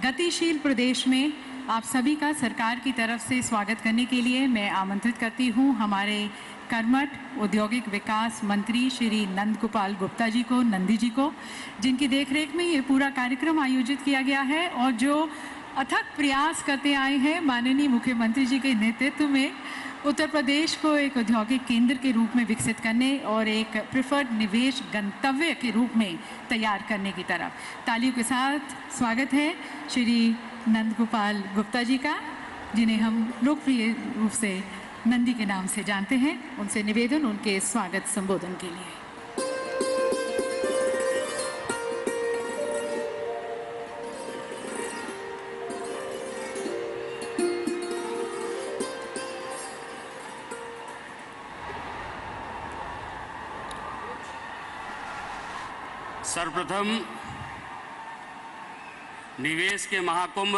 गतिशील प्रदेश में आप सभी का सरकार की तरफ से स्वागत करने के लिए मैं आमंत्रित करती हूं हमारे कर्मठ औद्योगिक विकास मंत्री श्री नंद गोपाल गुप्ता जी को, नंदी जी को, जिनकी देखरेख में ये पूरा कार्यक्रम आयोजित किया गया है और जो अथक प्रयास करते आए हैं माननीय मुख्यमंत्री जी के नेतृत्व में उत्तर प्रदेश को एक औद्योगिक केंद्र के रूप में विकसित करने और एक प्रिफर्ड निवेश गंतव्य के रूप में तैयार करने की तरफ। तालियों के साथ स्वागत है श्री नंद गोपाल गुप्ता जी का, जिन्हें हम लोकप्रिय रूप से नंदी के नाम से जानते हैं। उनसे निवेदन उनके स्वागत संबोधन के लिए। सर्वप्रथम निवेश के महाकुंभ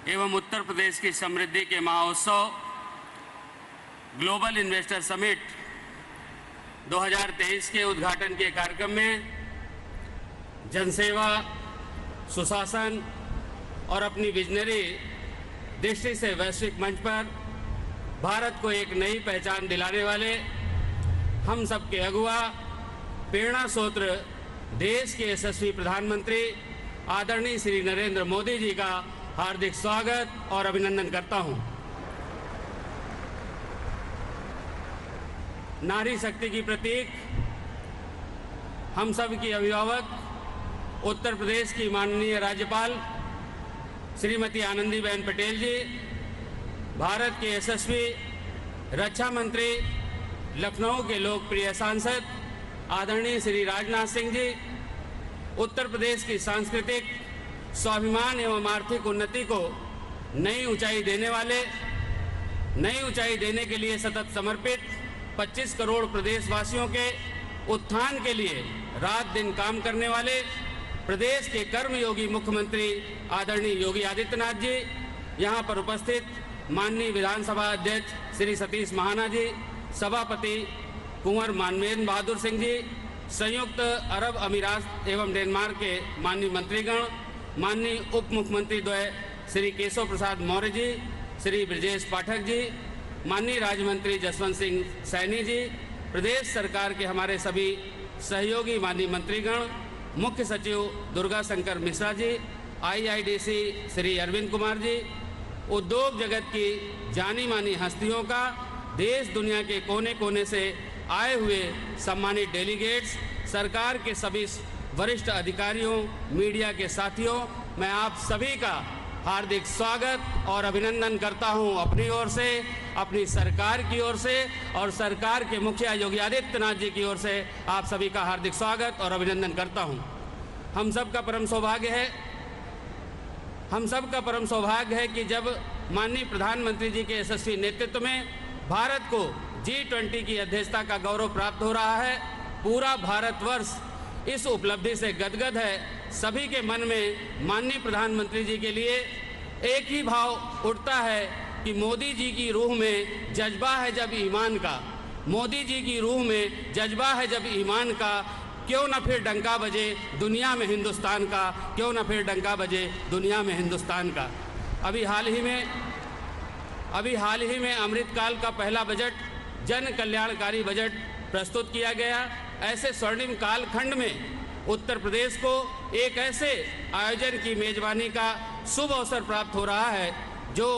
एवं उत्तर प्रदेश की समृद्धि के महोत्सव ग्लोबल इन्वेस्टर समिट 2023 के उद्घाटन के कार्यक्रम में जनसेवा, सुशासन और अपनी विजनरी दृष्टि से वैश्विक मंच पर भारत को एक नई पहचान दिलाने वाले हम सबके अगुआ, प्रेरणा स्रोत्र, देश के यशस्वी प्रधानमंत्री आदरणीय श्री नरेंद्र मोदी जी का हार्दिक स्वागत और अभिनंदन करता हूं। नारी शक्ति की प्रतीक, हम सब की अभिभावक, उत्तर प्रदेश की माननीय राज्यपाल श्रीमती आनंदीबेन पटेल जी, भारत के यशस्वी रक्षा मंत्री, लखनऊ के लोकप्रिय सांसद आदरणीय श्री राजनाथ सिंह जी, उत्तर प्रदेश की सांस्कृतिक स्वाभिमान एवं आर्थिक उन्नति को नई ऊंचाई देने वाले, नई ऊंचाई देने के लिए सतत समर्पित 25 करोड़ प्रदेशवासियों के उत्थान के लिए रात दिन काम करने वाले प्रदेश के कर्मयोगी मुख्यमंत्री आदरणीय योगी आदित्यनाथ जी, यहाँ पर उपस्थित माननीय विधानसभा अध्यक्ष श्री सतीश महाना जी, सभापति कुंवर मानवेंद्र बहादुर सिंह जी, संयुक्त अरब अमीरात एवं डेनमार्क के माननीय मंत्रीगण, माननीय उप मुख्यमंत्री द्वय श्री केशव प्रसाद मौर्य जी, श्री ब्रजेश पाठक जी, माननीय राज्य मंत्री जसवंत सिंह सैनी जी, प्रदेश सरकार के हमारे सभी सहयोगी माननीय मंत्रीगण, मुख्य सचिव दुर्गा शंकर मिश्रा जी, IIDC श्री अरविंद कुमार जी, उद्योग जगत की जानी मानी हस्तियों का, देश दुनिया के कोने कोने से आए हुए सम्मानित डेलीगेट्स, सरकार के सभी वरिष्ठ अधिकारियों, मीडिया के साथियों, मैं आप सभी का हार्दिक स्वागत और अभिनंदन करता हूं अपनी ओर से, अपनी सरकार की ओर से और सरकार के मुखिया योगी आदित्यनाथ जी की ओर से आप सभी का हार्दिक स्वागत और अभिनंदन करता हूं। हम सब का परम सौभाग्य है कि जब माननीय प्रधानमंत्री जी के यशस्वी नेतृत्व में भारत को G20 की अध्यक्षता का गौरव प्राप्त हो रहा है। पूरा भारतवर्ष इस उपलब्धि से गदगद है। सभी के मन में माननीय प्रधानमंत्री जी के लिए एक ही भाव उठता है कि मोदी जी की रूह में जज्बा है जब ईमान का, मोदी जी की रूह में जज्बा है जब ईमान का, क्यों न फिर डंका बजे दुनिया में हिंदुस्तान का, क्यों न फिर डंका बजे दुनिया में हिंदुस्तान का। अभी हाल ही में अमृतकाल का पहला बजट, जन कल्याणकारी बजट प्रस्तुत किया गया। ऐसे स्वर्णिम कालखंड में उत्तर प्रदेश को एक ऐसे आयोजन की मेजबानी का शुभ अवसर प्राप्त हो रहा है जो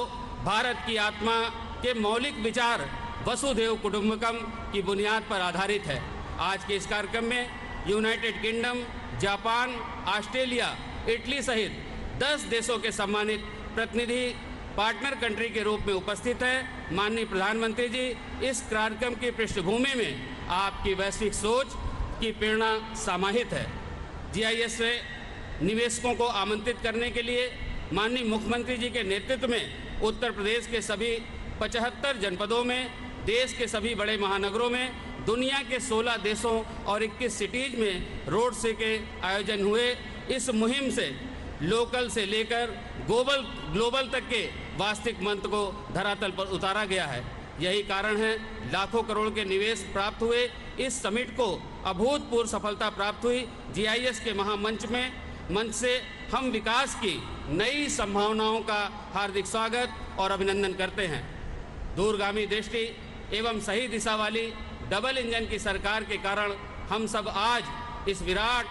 भारत की आत्मा के मौलिक विचार वसुधैव कुटुंबकम की बुनियाद पर आधारित है। आज के इस कार्यक्रम में United kingdom, Japan, Australia, Italy सहित 10 देशों के सम्मानित प्रतिनिधि पार्टनर कंट्री के रूप में उपस्थित हैं। माननीय प्रधानमंत्री जी, इस कार्यक्रम की पृष्ठभूमि में आपकी वैश्विक सोच की प्रेरणा समाहित है। GIS से निवेशकों को आमंत्रित करने के लिए माननीय मुख्यमंत्री जी के नेतृत्व में उत्तर प्रदेश के सभी 75 जनपदों में, देश के सभी बड़े महानगरों में, दुनिया के 16 देशों और 21 सिटीज में रोड शो के आयोजन हुए। इस मुहिम से लोकल से लेकर ग्लोबल तक के वास्तविक मंत्र को धरातल पर उतारा गया है। यही कारण है लाखों करोड़ के निवेश प्राप्त हुए। इस समिट को अभूतपूर्व सफलता प्राप्त हुई। GIS के महामंच में मंच से हम विकास की नई संभावनाओं का हार्दिक स्वागत और अभिनंदन करते हैं। दूरगामी दृष्टि एवं सही दिशा वाली डबल इंजन की सरकार के कारण हम सब आज इस विराट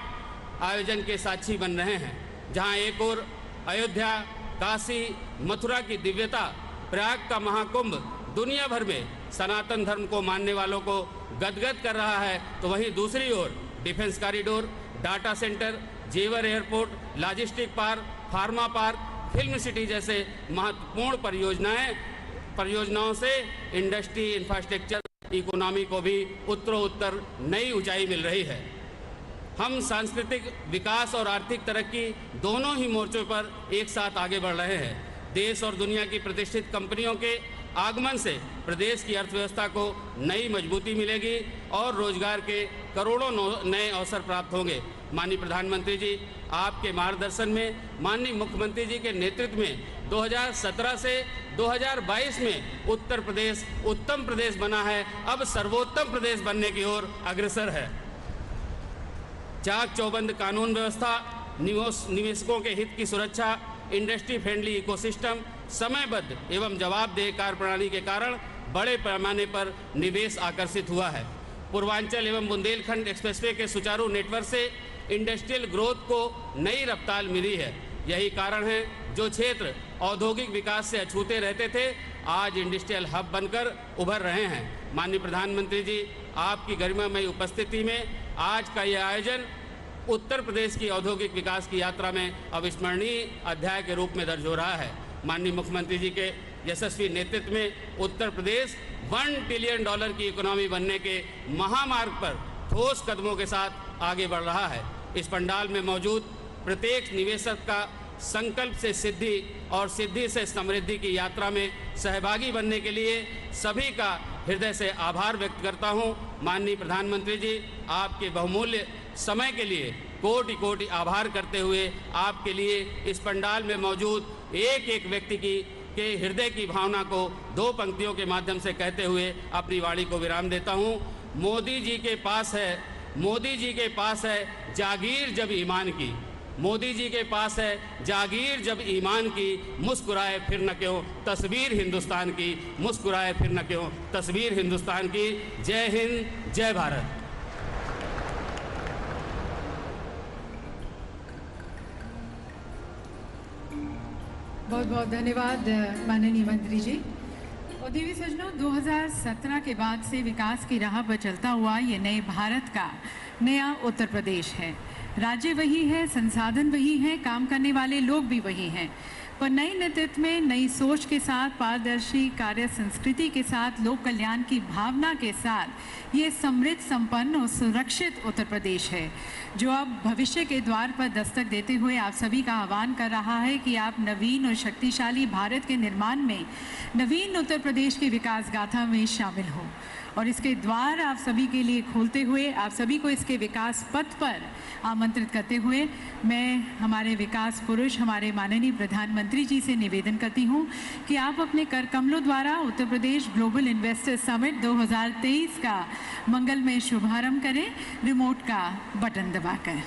आयोजन के साक्षी बन रहे हैं, जहां एक ओर अयोध्या, काशी, मथुरा की दिव्यता, प्रयाग का महाकुंभ दुनिया भर में सनातन धर्म को मानने वालों को गदगद कर रहा है, तो वहीं दूसरी ओर डिफेंस कॉरिडोर, डाटा सेंटर, जेवर airport, logistic park, pharma park, film city जैसे महत्वपूर्ण परियोजनाओं से इंडस्ट्री, इंफ्रास्ट्रक्चर, इकोनॉमी को भी उत्तरोत्तर नई ऊंचाई मिल रही है। हम सांस्कृतिक विकास और आर्थिक तरक्की दोनों ही मोर्चों पर एक साथ आगे बढ़ रहे हैं। देश और दुनिया की प्रतिष्ठित कंपनियों के आगमन से प्रदेश की अर्थव्यवस्था को नई मजबूती मिलेगी और रोजगार के करोड़ों नए अवसर प्राप्त होंगे। माननीय प्रधानमंत्री जी, आपके मार्गदर्शन में, माननीय मुख्यमंत्री जी के नेतृत्व में 2017 से 2022 में उत्तर प्रदेश उत्तम प्रदेश बना है, अब सर्वोत्तम प्रदेश बनने की ओर अग्रसर है। चाक चौबंद कानून व्यवस्था, निवेशकों के हित की सुरक्षा, इंडस्ट्री फ्रेंडली इकोसिस्टम, समयबद्ध एवं जवाबदेह कार्य प्रणाली के कारण बड़े पैमाने पर निवेश आकर्षित हुआ है। पूर्वांचल एवं बुंदेलखंड एक्सप्रेसवे के सुचारू नेटवर्क से इंडस्ट्रियल ग्रोथ को नई रफ्तार मिली है। यही कारण है जो क्षेत्र औद्योगिक विकास से अछूते रहते थे, आज इंडस्ट्रियल हब बनकर उभर रहे हैं। माननीय प्रधानमंत्री जी, आपकी गरिमामयी उपस्थिति में आज का यह आयोजन उत्तर प्रदेश की औद्योगिक विकास की यात्रा में अविस्मरणीय अध्याय के रूप में दर्ज हो रहा है। माननीय मुख्यमंत्री जी के यशस्वी नेतृत्व में उत्तर प्रदेश $1 ट्रिलियन की इकोनॉमी बनने के महामार्ग पर ठोस कदमों के साथ आगे बढ़ रहा है। इस पंडाल में मौजूद प्रत्येक निवेशक का संकल्प से सिद्धि और सिद्धि से समृद्धि की यात्रा में सहभागी बनने के लिए सभी का हृदय से आभार व्यक्त करता हूं। माननीय प्रधानमंत्री जी, आपके बहुमूल्य समय के लिए कोटि कोटि आभार करते हुए आपके लिए इस पंडाल में मौजूद एक एक व्यक्ति के हृदय की भावना को दो पंक्तियों के माध्यम से कहते हुए अपनी वाणी को विराम देता हूं। मोदी जी के पास है जागीर जब ईमान की, मोदी जी के पास है जागीर जब ईमान की, मुस्कुराए फिर न क्यों तस्वीर हिंदुस्तान की, मुस्कुराए फिर न क्यों तस्वीर हिंदुस्तान की। जय हिंद, जय भारत। बहुत बहुत धन्यवाद माननीय मंत्री जी। और देवी सज्जनों, 2017 के बाद से विकास की राह पर चलता हुआ ये नए भारत का नया उत्तर प्रदेश है। राज्य वही है, संसाधन वही हैं, काम करने वाले लोग भी वही हैं, पर नई नेतृत्व में नई सोच के साथ, पारदर्शी कार्य संस्कृति के साथ, लोक कल्याण की भावना के साथ ये समृद्ध, संपन्न और सुरक्षित उत्तर प्रदेश है, जो अब भविष्य के द्वार पर दस्तक देते हुए आप सभी का आह्वान कर रहा है कि आप नवीन और शक्तिशाली भारत के निर्माण में, नवीन उत्तर प्रदेश की विकास गाथा में शामिल हो। और इसके द्वार आप सभी के लिए खोलते हुए, आप सभी को इसके विकास पथ पर आमंत्रित करते हुए मैं हमारे विकास पुरुष, हमारे माननीय प्रधानमंत्री जी से निवेदन करती हूं कि आप अपने कर कमलों द्वारा Uttar Pradesh global investor summit 2023 का मंगलमय शुभारंभ करें, रिमोट का बटन दबाकर।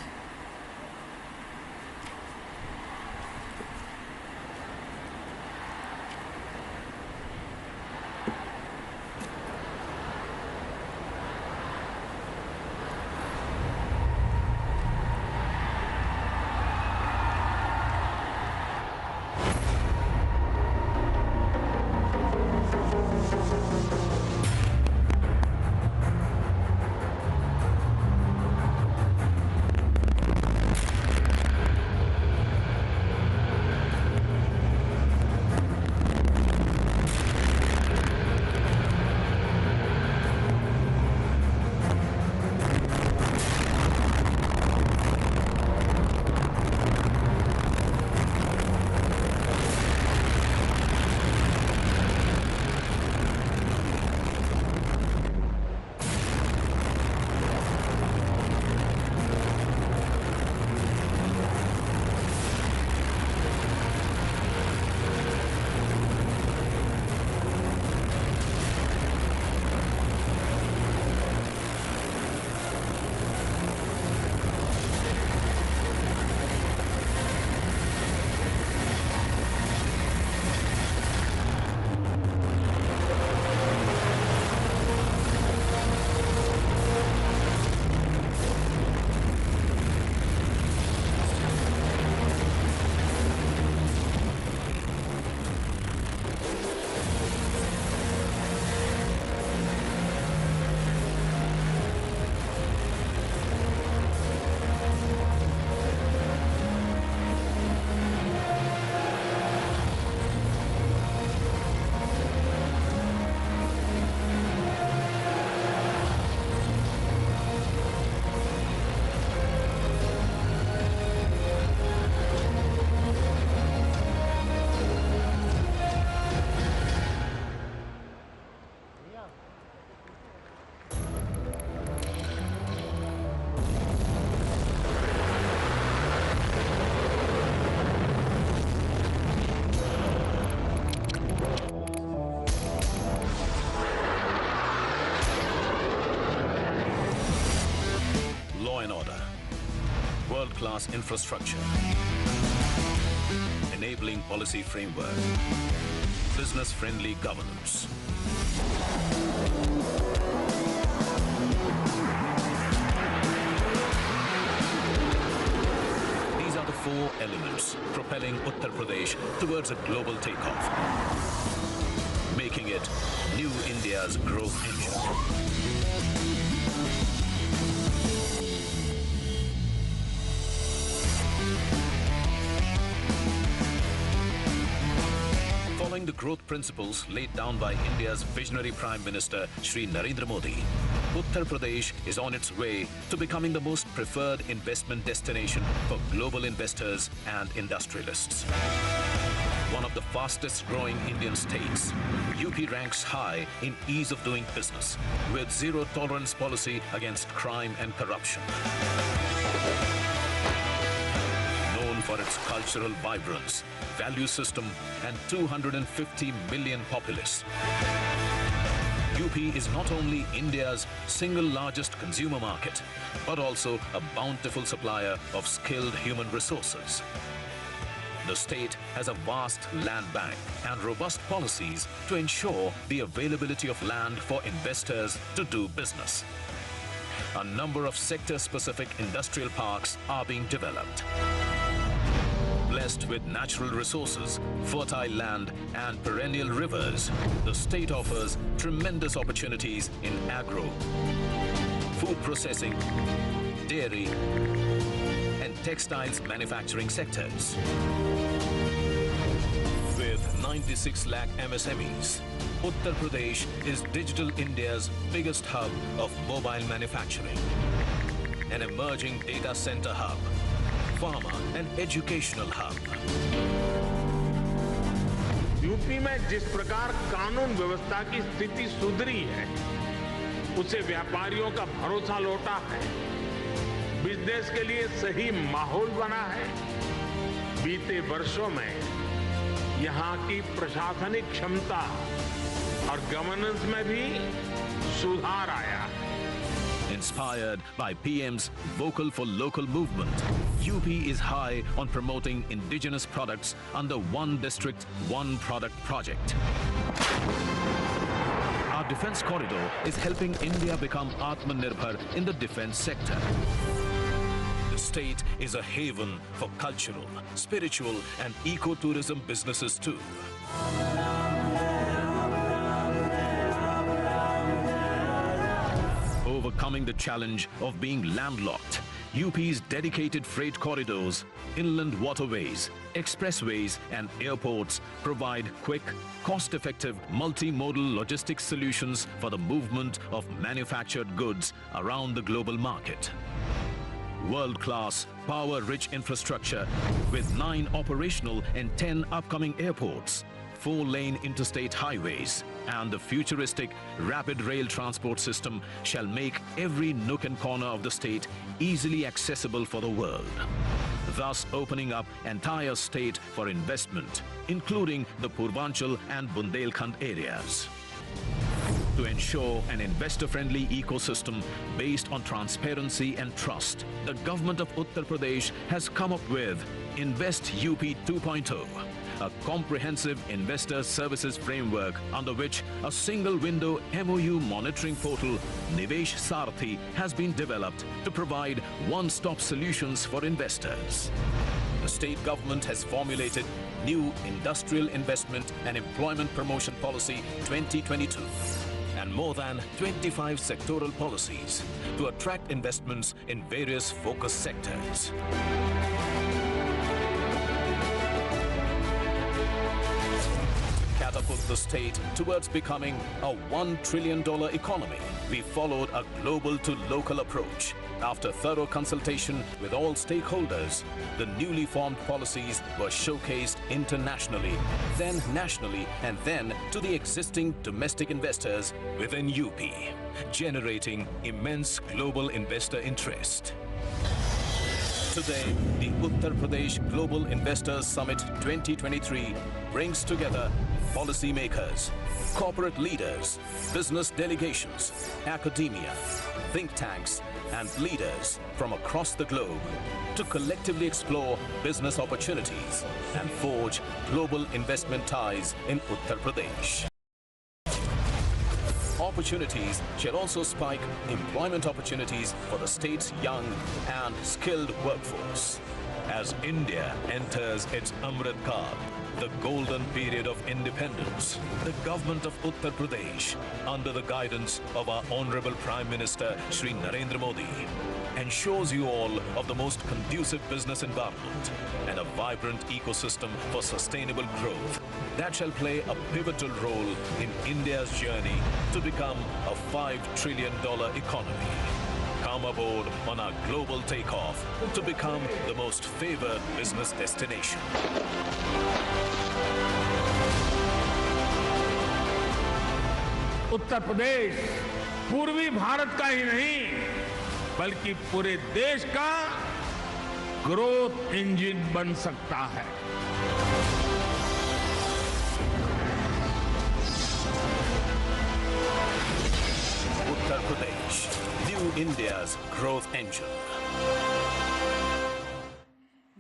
world-class infrastructure, enabling policy framework, business-friendly governance. These are the four elements propelling Uttar Pradesh towards a global takeoff, making it New India's growth engine. Following the growth principles laid down by India's visionary Prime Minister Shri Narendra Modi, Uttar Pradesh is on its way to becoming the most preferred investment destination for global investors and industrialists. One of the fastest growing Indian states, UP ranks high in ease of doing business with zero tolerance policy against crime and corruption. Known for its cultural vibrance, value system and 250 million populace, UP is not only India's single largest consumer market, but also a bountiful supplier of skilled human resources. The state has a vast land bank and robust policies to ensure the availability of land for investors to do business. A number of sector-specific industrial parks are being developed. Blessed with natural resources, fertile land and perennial rivers, the state offers tremendous opportunities in agro, food processing, dairy and textiles manufacturing sectors. With 96 lakh MSMEs, Uttar Pradesh is Digital India's biggest hub of mobile manufacturing, an emerging data center hub, pharma and educational hub. UP में जिस प्रकार कानून व्यवस्था की स्थिति सुधरी है, उससे व्यापारियों का भरोसा लौटा है, बिजनेस के लिए सही माहौल बना है। बीते वर्षों में यहाँ की प्रशासनिक क्षमता और गवर्नेंस में भी सुधार आया है। Inspired by PM's Vocal for Local movement, UP is high on promoting indigenous products under One District, One Product project. Our defense corridor is helping India become Atmanirbhar in the defense sector. The state is a haven for cultural, spiritual and eco-tourism businesses too. Overcoming the challenge of being landlocked, UP's dedicated freight corridors, inland waterways, expressways and airports provide quick, cost-effective, multimodal logistics solutions for the movement of manufactured goods around the global market. World-class, power-rich infrastructure with 9 operational and 10 upcoming airports, 4-lane interstate highways and the futuristic rapid rail transport system shall make every nook and corner of the state easily accessible for the world, thus opening up entire state for investment, including the Purvanchal and Bundelkhand areas. To ensure an investor-friendly ecosystem based on transparency and trust, the government of Uttar Pradesh has come up with Invest UP 2.0, a comprehensive investor services framework under which a single-window MoU monitoring portal, Nivesh Sarathi, has been developed to provide one-stop solutions for investors. The state government has formulated New Industrial Investment and Employment Promotion Policy 2022 and more than 25 sectoral policies to attract investments in various focus sectors. Catapult the state towards becoming a $1 trillion economy, we followed a global to local approach. After thorough consultation with all stakeholders, the newly formed policies were showcased internationally, then nationally, and then to the existing domestic investors within UP, generating immense global investor interest. Today, the Uttar Pradesh Global Investors Summit 2023 brings together policymakers, corporate leaders, business delegations, academia, think tanks, and leaders from across the globe to collectively explore business opportunities and forge global investment ties in Uttar Pradesh. Opportunities shall also spike employment opportunities for the state's young and skilled workforce. As India enters its Amrit Kaal, the golden period of independence, the government of Uttar Pradesh, under the guidance of our Honorable Prime Minister Shri Narendra Modi, ensures you all of the most conducive business environment and a vibrant ecosystem for sustainable growth that shall play a pivotal role in India's journey to become a $5 trillion economy. Come aboard on our global takeoff to become the most favored business destination. Uttar Pradesh पूर्वी भारत का ही नहीं बल्कि पूरे देश का growth engine बन सकता है। Uttar Pradesh, New India's growth engine.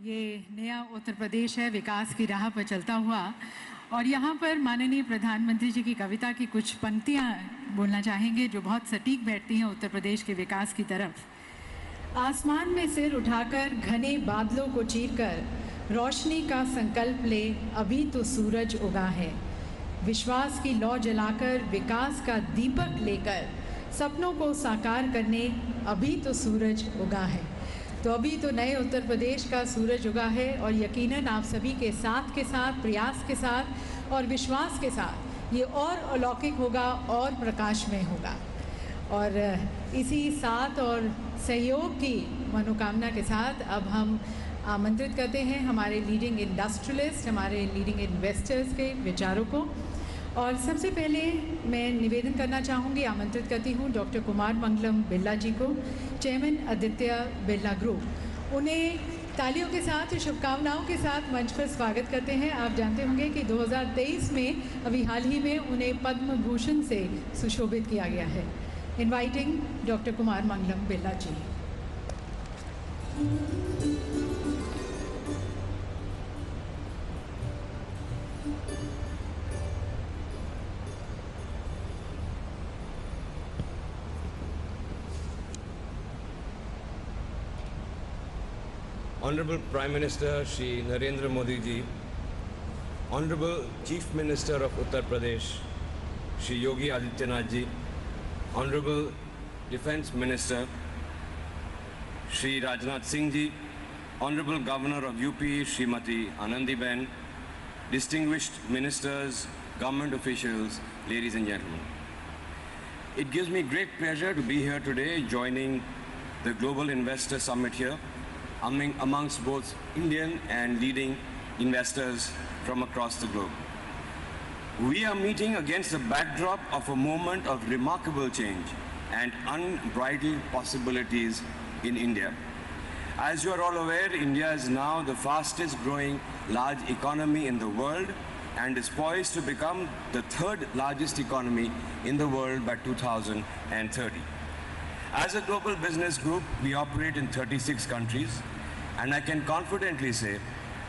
ये नया उत्तर प्रदेश है विकास की राह पर चलता हुआ, और यहाँ पर माननीय प्रधानमंत्री जी की कविता की कुछ पंक्तियाँ बोलना चाहेंगे जो बहुत सटीक बैठती हैं उत्तर प्रदेश के विकास की तरफ। आसमान में सिर उठाकर घने बादलों को चीरकर रोशनी का संकल्प ले, अभी तो सूरज उगा है। विश्वास की लौ जलाकर विकास का दीपक लेकर सपनों को साकार करने, अभी तो सूरज उगा है। तो अभी तो नए उत्तर प्रदेश का सूरज उगा है, और यकीनन आप सभी के साथ प्रयास के साथ और विश्वास के साथ ये और अलौकिक होगा और प्रकाशमय होगा। और इसी साथ और सहयोग की मनोकामना के साथ अब हम आमंत्रित करते हैं हमारे लीडिंग इंडस्ट्रियलिस्ट, हमारे लीडिंग इन्वेस्टर्स के विचारों को। और सबसे पहले मैं निवेदन करना चाहूँगी, आमंत्रित करती हूँ डॉक्टर कुमार मंगलम बिरला जी को, चेयरमैन आदित्य बिरला ग्रुप। उन्हें तालियों के साथ, शुभकामनाओं के साथ मंच पर स्वागत करते हैं। आप जानते होंगे कि 2023 में अभी हाल ही में उन्हें पद्म भूषण से सुशोभित किया गया है। Inviting doctor Kumar Mangalam Birla ji. Honorable Prime Minister Shri Narendra Modi ji, Honorable Chief Minister of Uttar Pradesh Shri Yogi Adityanath ji, Honorable Defence Minister Shri Rajnath Singh ji, Honorable Governor of UP Srimati Anandiben, distinguished ministers, government officials, ladies and gentlemen. It gives me great pleasure to be here today joining the Global Investor Summit here amongst both Indian and leading investors from across the globe. We are meeting against the backdrop of a moment of remarkable change and unbridled possibilities in India. As you are all aware, India is now the fastest growing large economy in the world and is poised to become the third largest economy in the world by 2030. As a global business group, we operate in 36 countries, and I can confidently say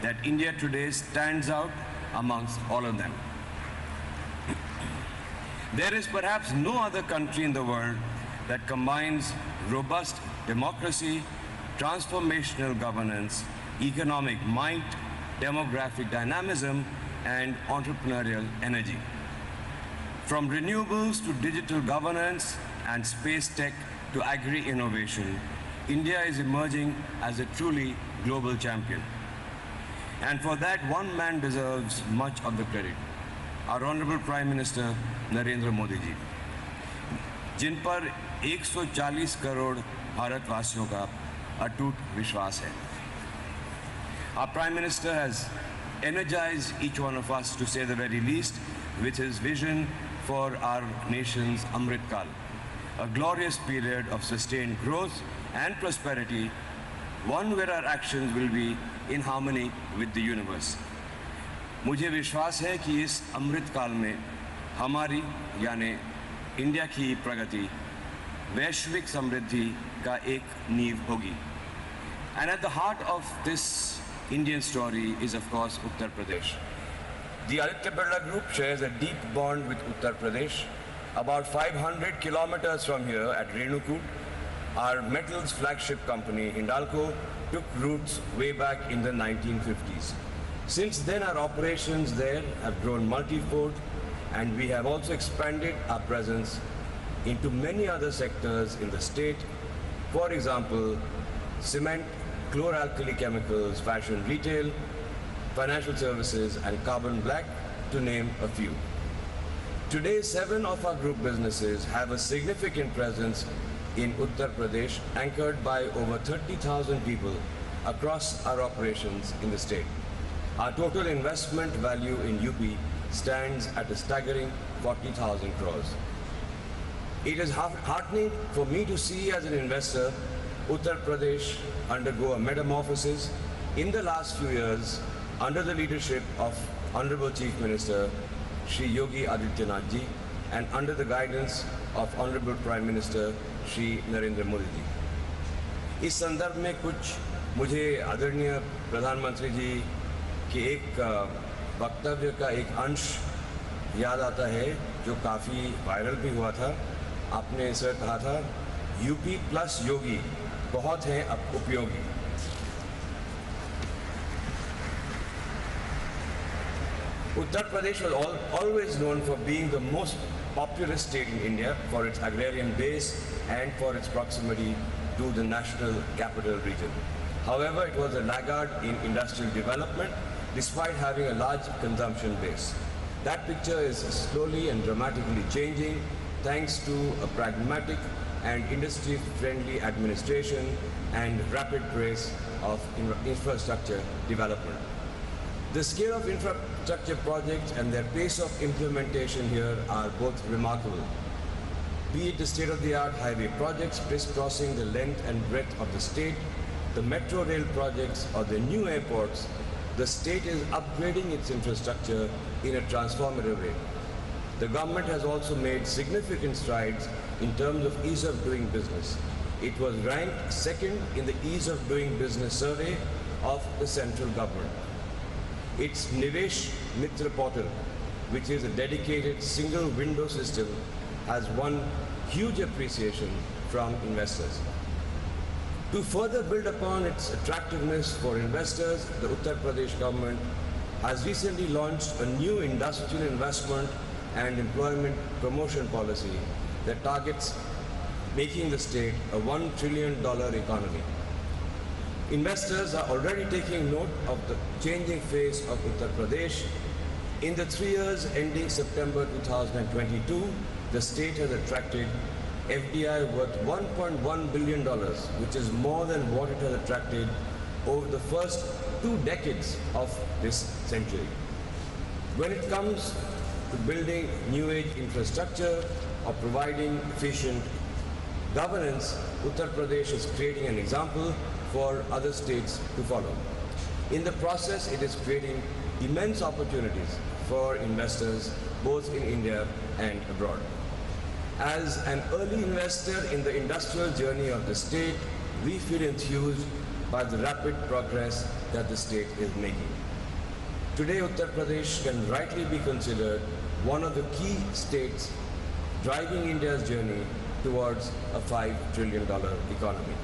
that India today stands out amongst all of them. There is perhaps no other country in the world that combines robust democracy, transformational governance, economic might, demographic dynamism, and entrepreneurial energy. From renewables to digital governance and space tech to agri-innovation, India is emerging as a truly global champion. And for that, one man deserves much of the credit, our Honorable Prime Minister Narendra Modi ji, जिन पर 140 करोड़ भारतवासियों का अटूट विश्वास है. Our Prime Minister has energized each one of us, to say the very least, with his vision for our nation's Amrit Kaal, a glorious period of sustained growth and prosperity, one where our actions will be in harmony with the universe. मुझे विश्वास है कि इस अमृत काल में हमारी यानी India की प्रगति, वैश्विक समृद्धि का एक नींव होगी. And at the heart of this Indian story is of course Uttar Pradesh. The Aditya Birla Group shares a deep bond with Uttar Pradesh. About 500 kilometers from here at Renukoot, our metals flagship company Hindalco took roots way back in the 1950s. Since then, our operations there have grown multifold, and we have also expanded our presence into many other sectors in the state. For example, cement, chlor-alkali chemicals, fashion retail, financial services, and carbon black, to name a few. Today, 7 of our group businesses have a significant presence in Uttar Pradesh, anchored by over 30,000 people across our operations in the state. Our total investment value in UP stands at a staggering 40,000 crores. It is heartening for me to see as an investor Uttar Pradesh undergo a metamorphosis in the last few years under the leadership of Honorable Chief Minister Shri Yogi Adityanath ji and under the guidance of Honorable Prime Minister Shri Narendra Modi ji. इस संदर्भ में कुछ मुझे आदरणीय प्रधानमंत्री जी के एक वक्तव्य का एक अंश याद आता है जो काफ़ी वायरल भी हुआ था. आपने सर कहा था यूपी प्लस योगी बहुत हैं अब उपयोगी. Uttar Pradesh was always known for being the most populous state in India for its agrarian base and for its proximity to the national capital region. However, it was a laggard in industrial development despite having a large consumption base. That picture is slowly and dramatically changing thanks to a pragmatic and industry-friendly administration and rapid pace of infrastructure development. The scale of infrastructure projects and their pace of implementation here are both remarkable. Be it the state-of-the-art highway projects crisscrossing the length and breadth of the state, the metro rail projects or the new airports, the state is upgrading its infrastructure in a transformative way. The government has also made significant strides in terms of ease of doing business. It was ranked second in the ease of doing business survey of the central government. Its Nivesh Mitra portal, which is a dedicated single window system, has won huge appreciation from investors. To further build upon its attractiveness for investors, the Uttar Pradesh government has recently launched a new industrial investment and employment promotion policy that targets making the state a $1 trillion economy. Investors are already taking note of the changing face of Uttar Pradesh. In the 3 years ending September 2022, the state has attracted FDI worth $1.1 billion, which is more than what it has attracted over the first 2 decades of this century. When it comes to building new age infrastructure or providing efficient governance, Uttar Pradesh is creating an example for other states to follow. In the process, it is creating immense opportunities for investors both in India and abroad. As an early investor in the industrial journey of the state, we feel enthused by the rapid progress that the state is making. Today, Uttar Pradesh can rightly be considered one of the key states driving India's journey towards a $5 trillion economy.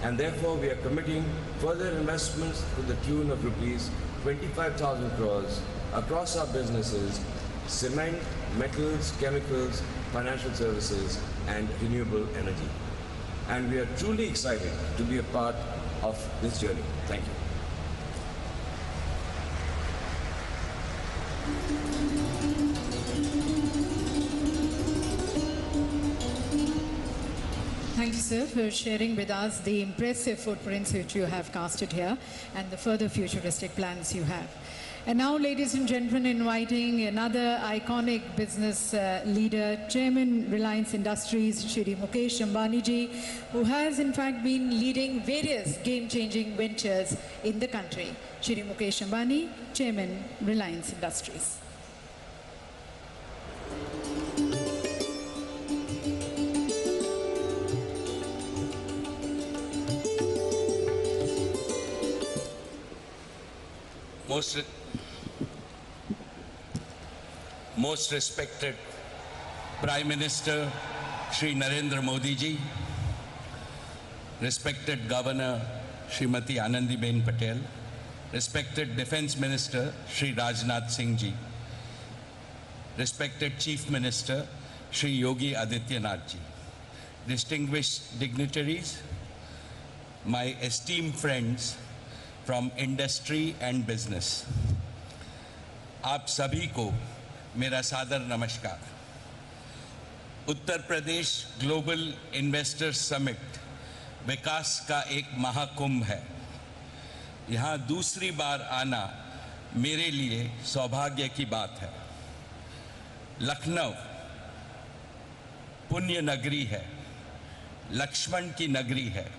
And therefore, we are committing further investments to the tune of rupees 25,000 crores across our businesses, cement, metals, chemicals, financial services, and renewable energy. And we are truly excited to be a part of this journey. Thank you. Thank you, sir, for sharing with us the impressive footprints which you have casted here and the further futuristic plans you have. And now, ladies and gentlemen, inviting another iconic business leader, Chairman Reliance Industries, Shri Mukesh Ambani ji, who has in fact been leading various game-changing ventures in the country. Shri Mukesh Ambani, Chairman Reliance Industries. Most respected Prime Minister Shri Narendra Modi ji, respected Governor Srimati Anandiben Patel, respected Defence Minister Shri Rajnath Singh ji, respected Chief Minister Shri Yogi Adityanath ji, distinguished dignitaries, my esteemed friends from industry and business, आप सभी को मेरा सादर नमस्कार। Uttar Pradesh global investors summit विकास का एक महाकुंभ है। यहाँ दूसरी बार आना मेरे लिए सौभाग्य की बात है। लखनऊ पुण्य नगरी है, लक्ष्मण की नगरी है।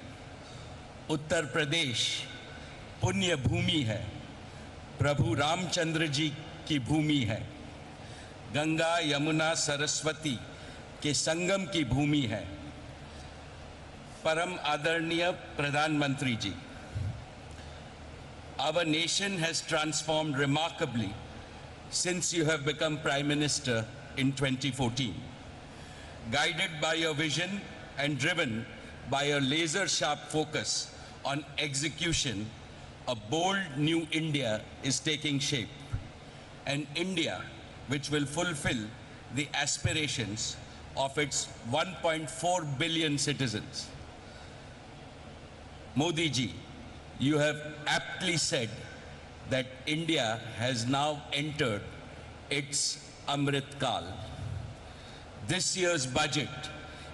उत्तर प्रदेश पुण्य भूमि है, प्रभु रामचंद्र जी की भूमि है। गंगा यमुना सरस्वती के संगम की भूमि है। परम आदरणीय प्रधानमंत्री जी, our nation has transformed remarkably since you have become Prime Minister in 2014. Guided by your vision and driven by your laser-sharp focus on execution, a bold new India is taking shape. An India which will fulfill the aspirations of its 1.4 billion citizens. Modi ji, you have aptly said that India has now entered its Amrit Kal. This year's budget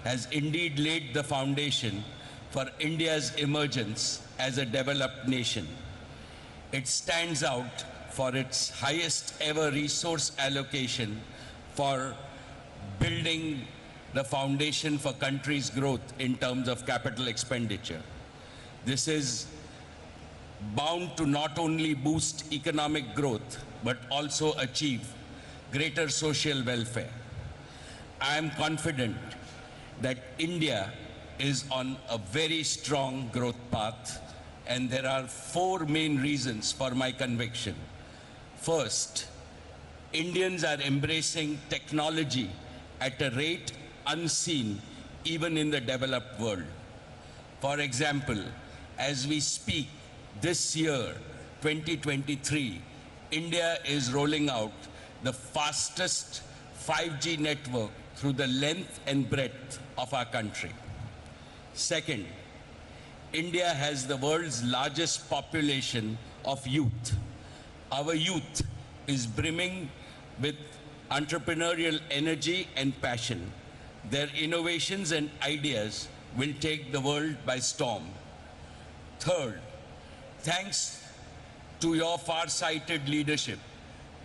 has indeed laid the foundation for India's emergence as a developed nation. It stands out for its highest ever resource allocation for building the foundation for country's growth in terms of capital expenditure. This is bound to not only boost economic growth, but also achieve greater social welfare. I am confident that India is on a very strong growth path, and there are four main reasons for my conviction. First, Indians are embracing technology at a rate unseen even in the developed world. For example, as we speak, this year, 2023, India is rolling out the fastest 5G network through the length and breadth of our country. Second, India has the world's largest population of youth. Our youth is brimming with entrepreneurial energy and passion. Their innovations and ideas will take the world by storm. Third, thanks to your far-sighted leadership,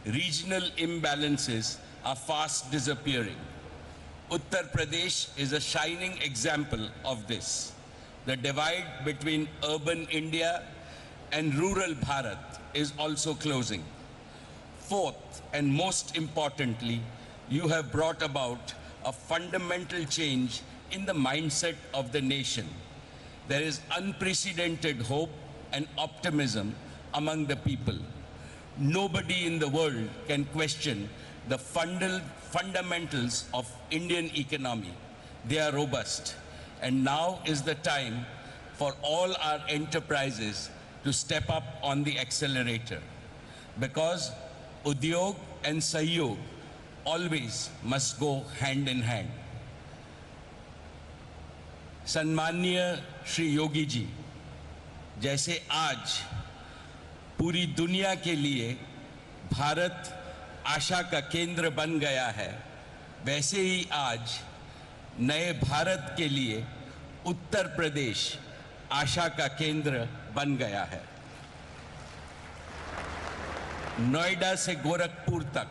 regional imbalances are fast disappearing. Uttar Pradesh is a shining example of this. The divide between urban India and rural Bharat is also closing. Fourth, and most importantly, you have brought about a fundamental change in the mindset of the nation. There is unprecedented hope and optimism among the people. Nobody in the world can question the fundamentals of Indian economy. They are robust. And now is the time for all our enterprises to step up on the accelerator, because Udyog and Sahyog always must go hand in hand. सम्माननीय श्री योगी जी, जैसे आज पूरी दुनिया के लिए भारत आशा का केंद्र बन गया है, वैसे ही आज नए भारत के लिए उत्तर प्रदेश आशा का केंद्र बन गया है। नोएडा से गोरखपुर तक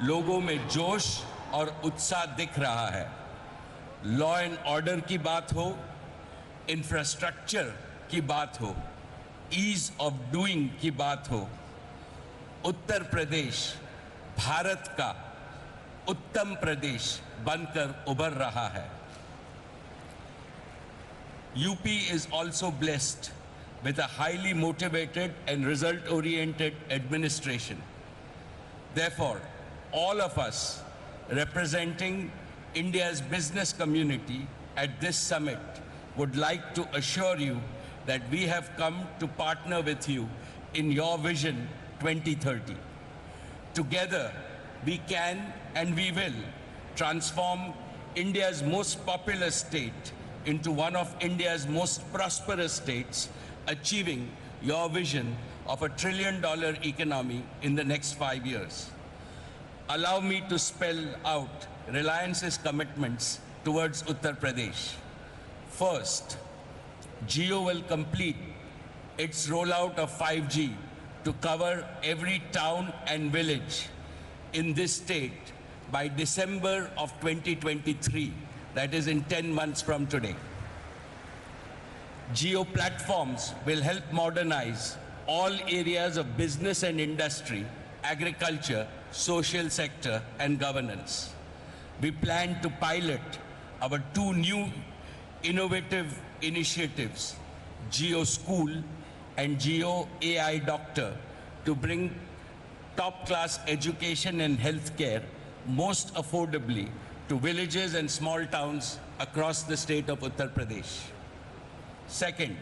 लोगों में जोश और उत्साह दिख रहा है। लॉ एंड ऑर्डर की बात हो, इंफ्रास्ट्रक्चर की बात हो, ईज ऑफ डूइंग की बात हो, उत्तर प्रदेश भारत का उत्तम प्रदेश बनकर उभर रहा है। UP is also blessed with a highly motivated and result-oriented administration. Therefore, all of us representing India's business community at this summit would like to assure you that we have come to partner with you in your Vision 2030. Together, we can and we will transform India's most populous state into one of India's most prosperous states, achieving your vision of $1 trillion economy in the next 5 years. Allow me to spell out Reliance's commitments towards Uttar Pradesh. First, Jio will complete its rollout of 5G to cover every town and village in this state by December of 2023, that is in 10 months from today. Jio platforms will help modernize all areas of business and industry, agriculture, social sector, and governance. We plan to pilot our 2 new innovative initiatives, Jio School and Jio AI Doctor, to bring top-class education and healthcare most affordably to villages and small towns across the state of Uttar Pradesh. Second,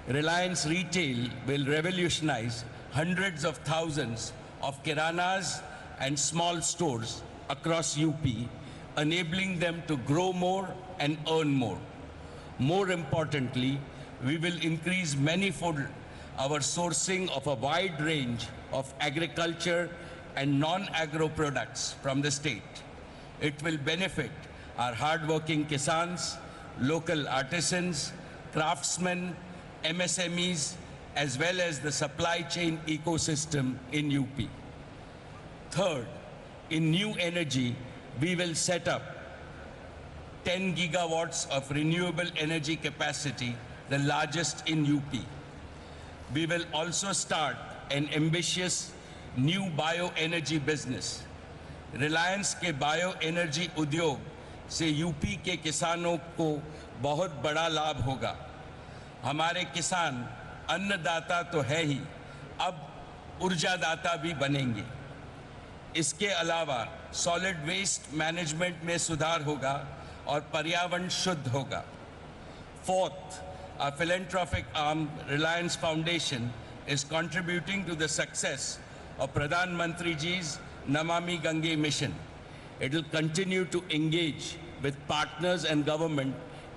Reliance Retail will revolutionize hundreds of thousands of kiranas and small stores across UP, enabling them to grow more and earn more. More importantly, we will increase manifold our sourcing of a wide range of agriculture and non-agro products from the state. It will benefit our hard-working kisans, local artisans, craftsmen, MSMEs, as well as the supply chain ecosystem in UP. Third, in new energy, we will set up 10 gigawatts of renewable energy capacity, the largest in UP. We will also start an ambitious new bioenergy business. Reliance के bioenergy उद्योग से UP के किसानों को बहुत बड़ा लाभ होगा. हमारे किसान अन्नदाता तो है ही, अब ऊर्जादाता भी बनेंगे. इसके अलावा सॉलिड वेस्ट मैनेजमेंट में सुधार होगा और पर्यावरण शुद्ध होगा. Fourth, our philanthropic arm, Reliance Foundation, is contributing to the success of Pradhan Mantri Ji's Namami Gange mission. It will continue to engage with partners and government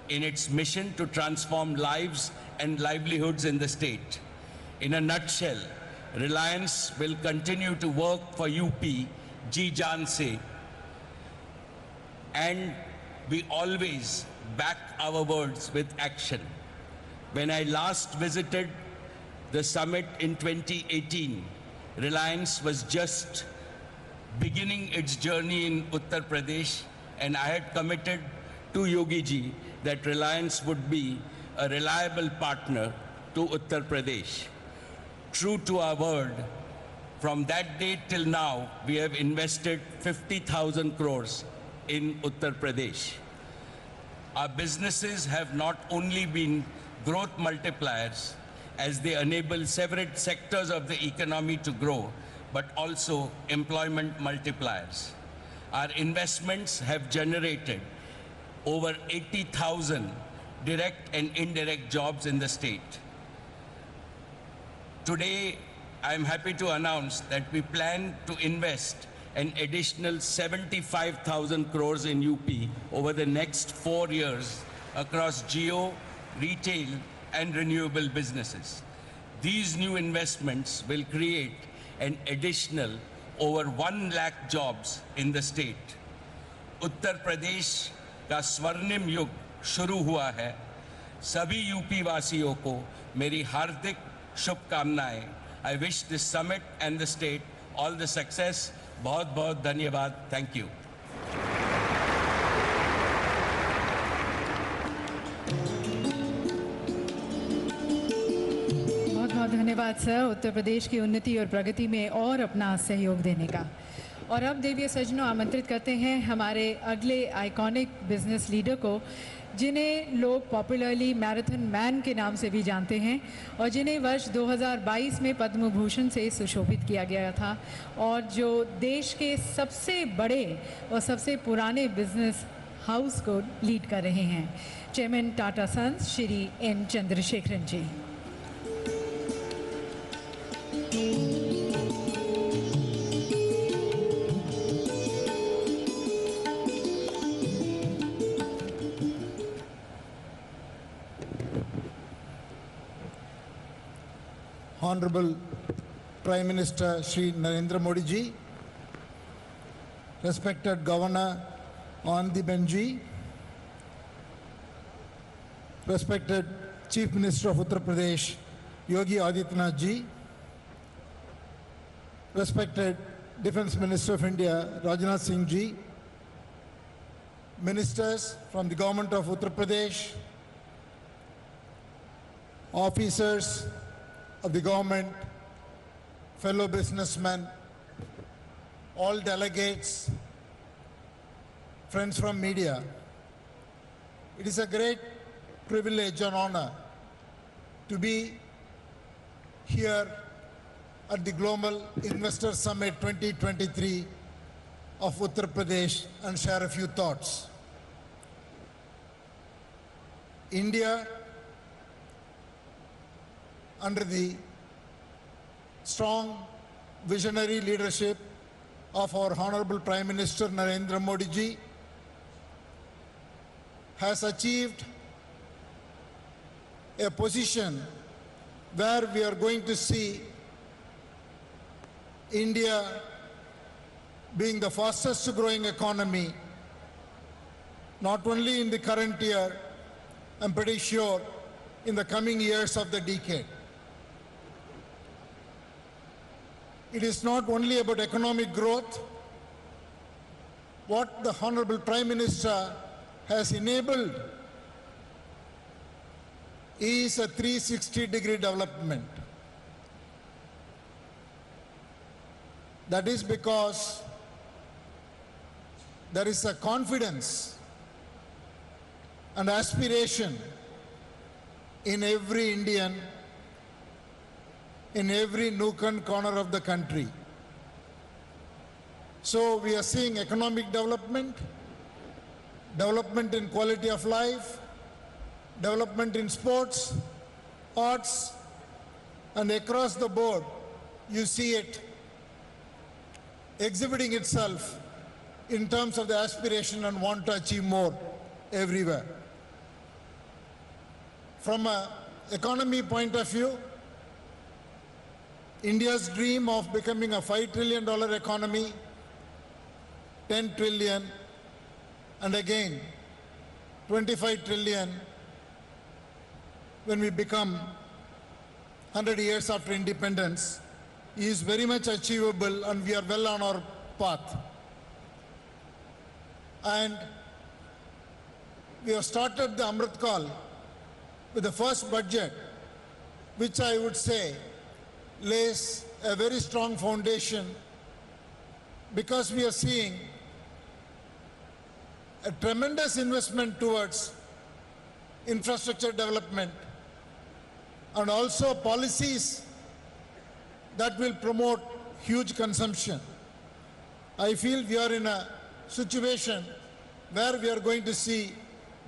in its mission to transform lives and livelihoods in the state. In a nutshell, Reliance will continue to work for UP, Ji Jaan Se, and we always back our words with action. When I last visited the summit in 2018, Reliance was just beginning its journey in Uttar Pradesh, and I had committed to Yogi Ji that Reliance would be a reliable partner to Uttar Pradesh. True to our word, from that date till now, we have invested 50,000 crores in Uttar Pradesh. Our businesses have not only been growth multipliers, as they enable several sectors of the economy to grow, but also employment multipliers. Our investments have generated over 80,000 direct and indirect jobs in the state. Today, I am happy to announce that we plan to invest an additional 75,000 crores in UP over the next 4 years across Jio, retail, and renewable businesses. These new investments will create an additional over 1 lakh jobs in the state. Uttar Pradesh का स्वर्णिम युग शुरू हुआ है. सभी UP वासियों को मेरी हार्दिक शुभकामनाएं. I wish this summit and the state all the success. बहुत बहुत धन्यवाद. Thank you. बहुत बहुत धन्यवाद सर, उत्तर प्रदेश की उन्नति और प्रगति में और अपना सहयोग देने का. और अब देवीय सज्जनों आमंत्रित करते हैं हमारे अगले आइकॉनिक बिजनेस लीडर को, जिन्हें लोग पॉपुलरली मैराथन मैन के नाम से भी जानते हैं और जिन्हें वर्ष 2022 में पद्म भूषण से सुशोभित किया गया था और जो देश के सबसे बड़े और सबसे पुराने बिजनेस हाउस को लीड कर रहे हैं, chairman Tata Sons Shri N Chandrasekaran ji. Honorable Prime Minister Shri Narendra Modi ji, respected Governor Anandiben ji, respected Chief Minister of Uttar Pradesh Yogi Adityanath ji, respected Defence Minister of India Rajnath Singh ji, ministers from the government of Uttar Pradesh, officers of the government, fellow businessmen, all delegates, friends from media. It is a great privilege and honor to be here at the Global Investor Summit 2023 of Uttar Pradesh and share a few thoughts. India, under the strong visionary leadership of our Honorable Prime Minister Narendra Modi ji, has achieved a position where we are going to see India being the fastest growing economy, not only in the current year, I'm pretty sure in the coming years of the decade. It is not only about economic growth. What the Honorable Prime Minister has enabled is a 360-degree development. That is because there is a confidence and aspiration in every Indian, in every nook and corner of the country. So we are seeing economic development, development in quality of life, development in sports, arts, and across the board, you see it exhibiting itself in terms of the aspiration and want to achieve more everywhere. From an economy point of view, India's dream of becoming a $5 trillion economy, 10 trillion, and again 25 trillion when we become 100 years after independence is very much achievable, and we are well on our path. And we have started the Amrit Kaal with the first budget, which I would say lays a very strong foundation, because we are seeing a tremendous investment towards infrastructure development and also policies that will promote huge consumption. I feel we are in a situation where we are going to see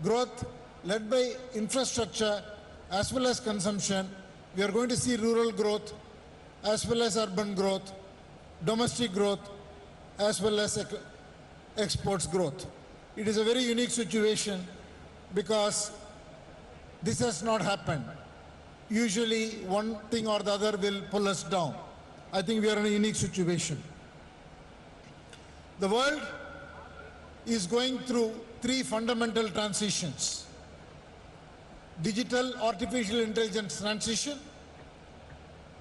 growth led by infrastructure as well as consumption. We are going to see rural growth as well as urban growth, domestic growth as well as exports growth. It is a very unique situation because this has not happened. Usually one thing or the other will pull us down. I think we are in a unique situation. The world is going through three fundamental transitions: digital artificial intelligence transition,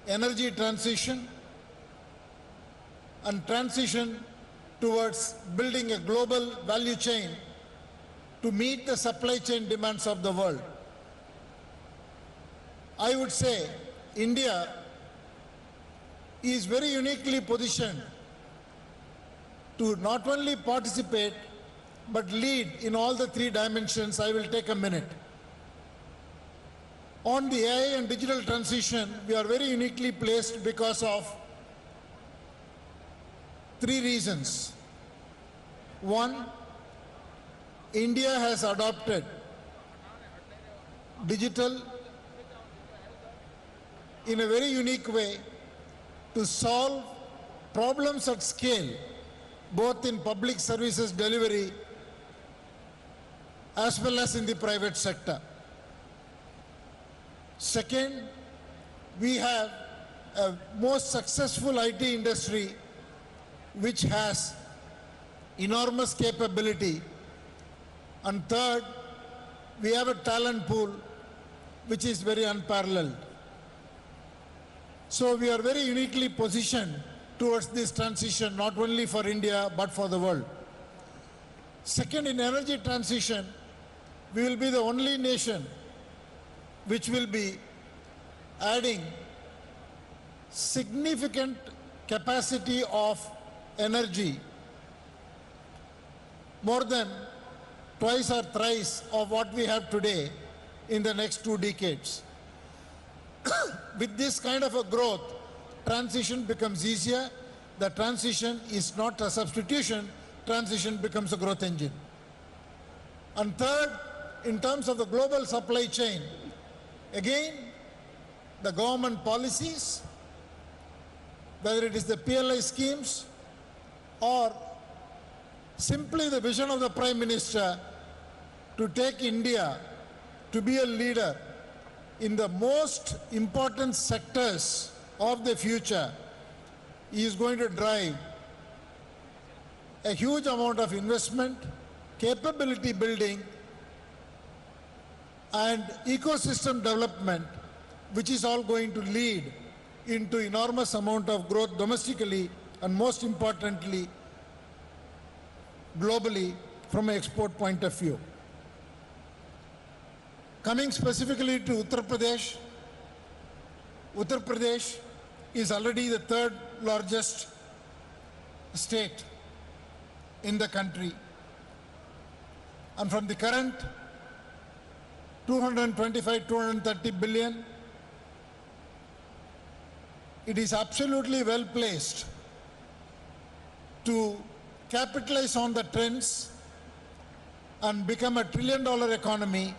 energy transition, and transition towards building a global value chain to meet the supply chain demands of the world. I would say India is very uniquely positioned to not only participate but lead in all the three dimensions, I will take a minute. On the AI and digital transition, we are very uniquely placed because of three reasons. One, India has adopted digital in a very unique way to solve problems at scale, both in public services delivery as well as in the private sector. Second, we have a most successful IT industry which has enormous capability. And third, we have a talent pool which is very unparalleled. So we are very uniquely positioned towards this transition, not only for India but for the world. Second, in energy transition, we will be the only nation which will be adding significant capacity of energy, more than twice or thrice of what we have today in the next 2 decades. With this kind of a growth, transition becomes easier. The transition is not a substitution, transition becomes a growth engine. And third, in terms of the global supply chain, again, the government policies, whether it is the PLI schemes or simply the vision of the Prime Minister to take India to be a leader in the most important sectors of the future, is going to drive a huge amount of investment, capability building, and ecosystem development, which is all going to lead into enormous amount of growth domestically and most importantly, globally from an export point of view. Coming specifically to Uttar Pradesh is already the 3rd largest state in the country. And from the current 225-230 billion, it is absolutely well placed to capitalize on the trends and become a $1 trillion economy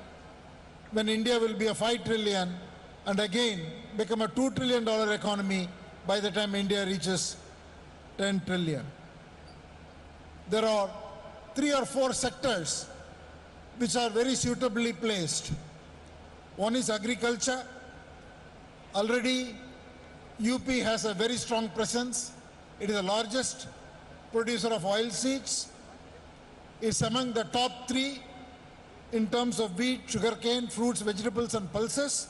when India will be a 5 trillion and again become a $2 trillion economy by the time India reaches 10 trillion. There are 3 or 4 sectors which are very suitably placed. One is agriculture. Already UP has a very strong presence. It is the largest producer of oilseeds. It's among the top 3 in terms of wheat, sugarcane, fruits, vegetables, and pulses.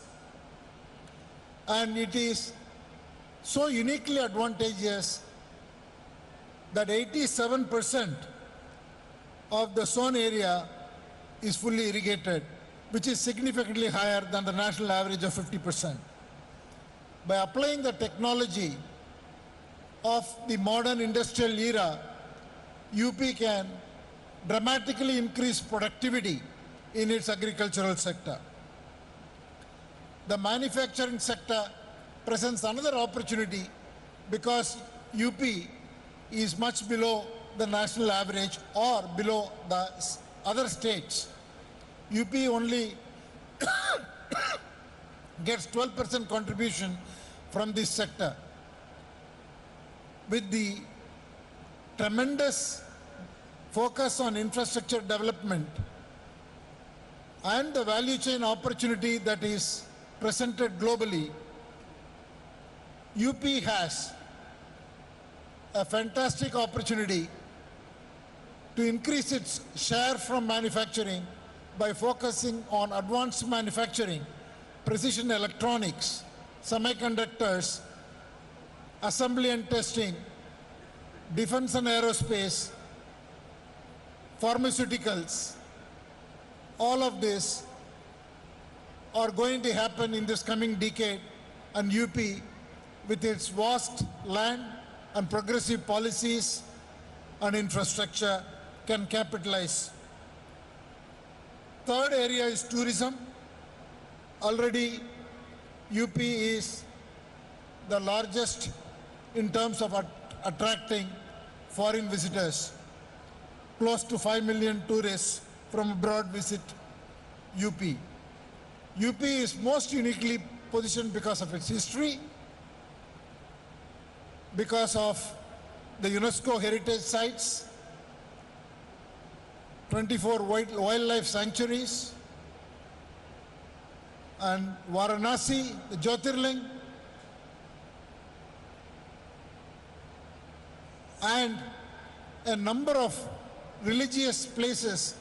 And it is so uniquely advantageous that 87% of the sown area is fully irrigated, which is significantly higher than the national average of 50%. By applying the technology of the modern industrial era, UP can dramatically increase productivity in its agricultural sector. The manufacturing sector presents another opportunity because UP is much below the national average or below the other states. UP only gets 12% contribution from this sector. With the tremendous focus on infrastructure development and the value chain opportunity that is presented globally, UP has a fantastic opportunity to increase its share from manufacturing by focusing on advanced manufacturing, precision electronics, semiconductors, assembly and testing, defense and aerospace, pharmaceuticals. All of this are going to happen in this coming decade, and UP, with its vast land and progressive policies and infrastructure can capitalize. Third area is tourism. Already UP is the largest in terms of attracting foreign visitors. Close to 5 million tourists from abroad visit UP. UP is most uniquely positioned because of its history, because of the UNESCO heritage sites, 24 wildlife sanctuaries, and Varanasi, the Jyotirling, and a number of religious places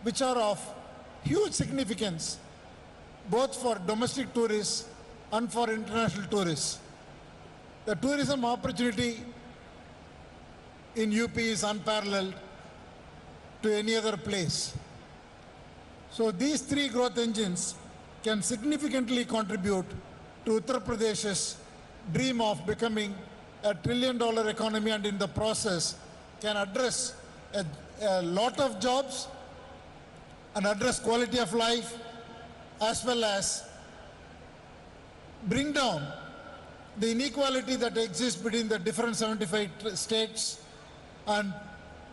which are of huge significance both for domestic tourists and for international tourists. The tourism opportunity in UP is unparalleled to any other place. So these three growth engines can significantly contribute to Uttar Pradesh's dream of becoming a $1 trillion economy, and in the process can address a lot of jobs and address quality of life, as well as bring down the inequality that exists between the different 75 states and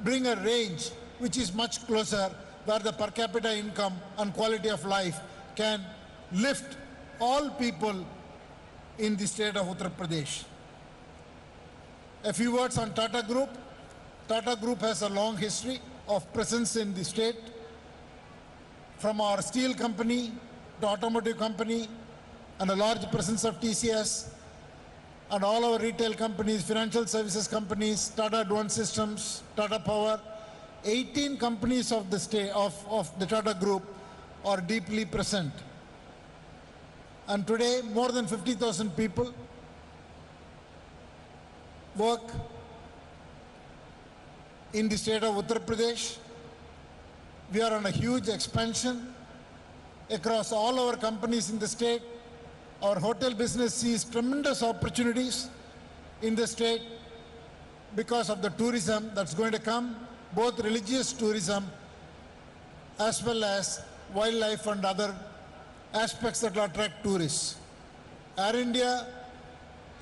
bring a range which is much closer, where the per capita income and quality of life can lift all people in the state of Uttar Pradesh. A few words on Tata Group. Tata Group has a long history of presence in the state, from our steel company to automotive company, and a large presence of TCS, and all our retail companies, financial services companies, Tata Advanced Systems, Tata Power. 18 companies of the state of the Tata Group are deeply present. And today, more than 50,000 people work in the state of Uttar Pradesh. We are on a huge expansion across all our companies in the state. Our hotel business sees tremendous opportunities in the state because of the tourism that's going to come, both religious tourism as well as wildlife and other aspects that will attract tourists. Air India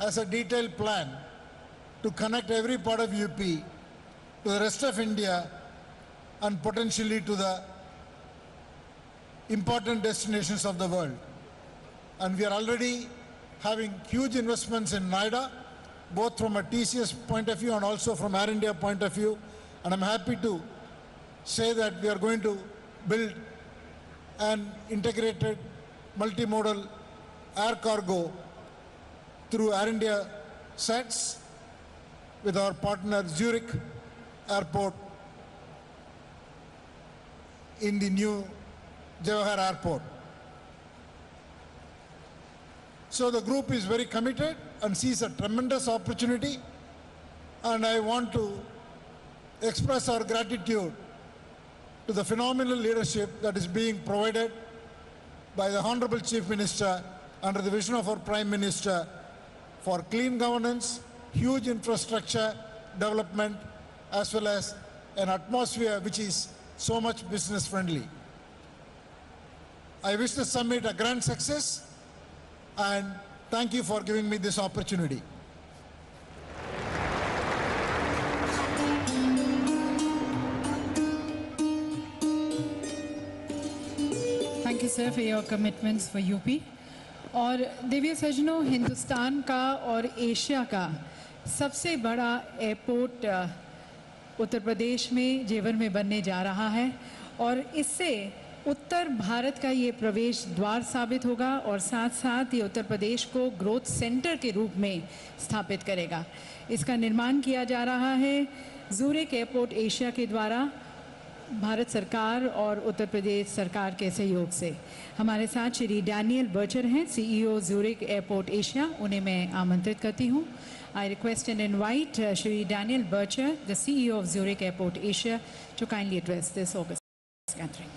has a detailed plan to connect every part of UP to the rest of India and potentially to the important destinations of the world. And we are already having huge investments in Noida, both from a TCS point of view and also from Air India point of view. And I'm happy to say that we are going to build an integrated multimodal air cargo through Air India sets with our partner Zurich Airport in the new Jawahar Airport. So the group is very committed and sees a tremendous opportunity, and I want to express our gratitude to the phenomenal leadership that is being provided by the Honorable Chief Minister under the vision of our Prime Minister for clean governance, huge infrastructure development, as well as an atmosphere which is so much business friendly. I wish the summit a grand success, and thank you for giving me this opportunity. Thank you, sir, for your commitments for UP. और दिव्य सज्जनों, हिंदुस्तान का और Asia का सबसे बड़ा airport उत्तर प्रदेश में जेवर में बनने जा रहा है, और इससे उत्तर भारत का ये प्रवेश द्वार साबित होगा और साथ साथ ये उत्तर प्रदेश को ग्रोथ सेंटर के रूप में स्थापित करेगा। इसका निर्माण किया जा रहा है ज़ूरिक एयरपोर्ट एशिया के द्वारा भारत सरकार और उत्तर प्रदेश सरकार के सहयोग से। हमारे साथ श्री डैनियल बर्चर हैं, CEO ज़ूरिक एयरपोर्ट एशिया। उन्हें मैं आमंत्रित करती हूँ। I request and invite Shri Daniel Bircher, the CEO of Zurich Airport Asia, to kindly address this August gathering.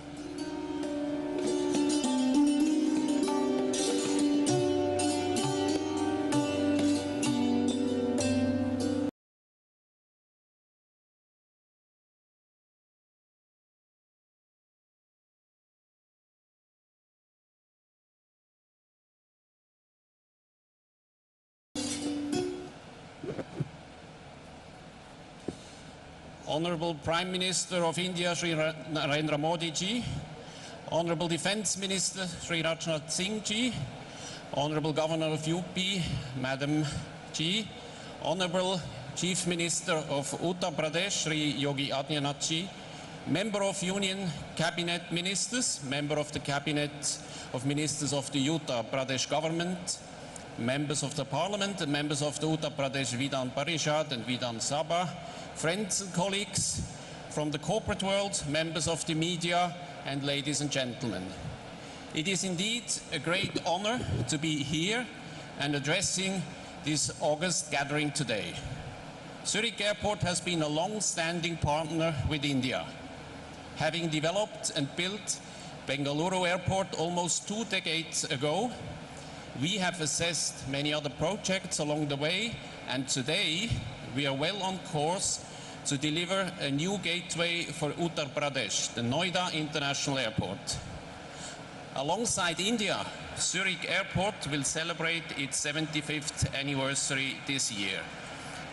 Honorable Prime Minister of India, Shri Narendra Modi ji, Honorable Defence Minister, Shri Rajnath Singh ji, Honorable Governor of UP, Madam ji, Honorable Chief Minister of Uttar Pradesh, Shri Yogi Adityanath ji, Member of Union Cabinet Ministers, Member of the Cabinet of Ministers of the Uttar Pradesh Government, Members of the Parliament and Members of the Uttar Pradesh Vidhan Parishad and Vidhan Sabha, friends and colleagues from the corporate world, members of the media, and ladies and gentlemen. It is indeed a great honor to be here and addressing this August gathering today. Zurich Airport has been a long-standing partner with India. Having developed and built Bengaluru Airport almost 2 decades ago, we have assessed many other projects along the way, and today we are well on course to deliver a new gateway for Uttar Pradesh, the Noida International Airport. Alongside India, Zurich Airport will celebrate its 75th anniversary this year.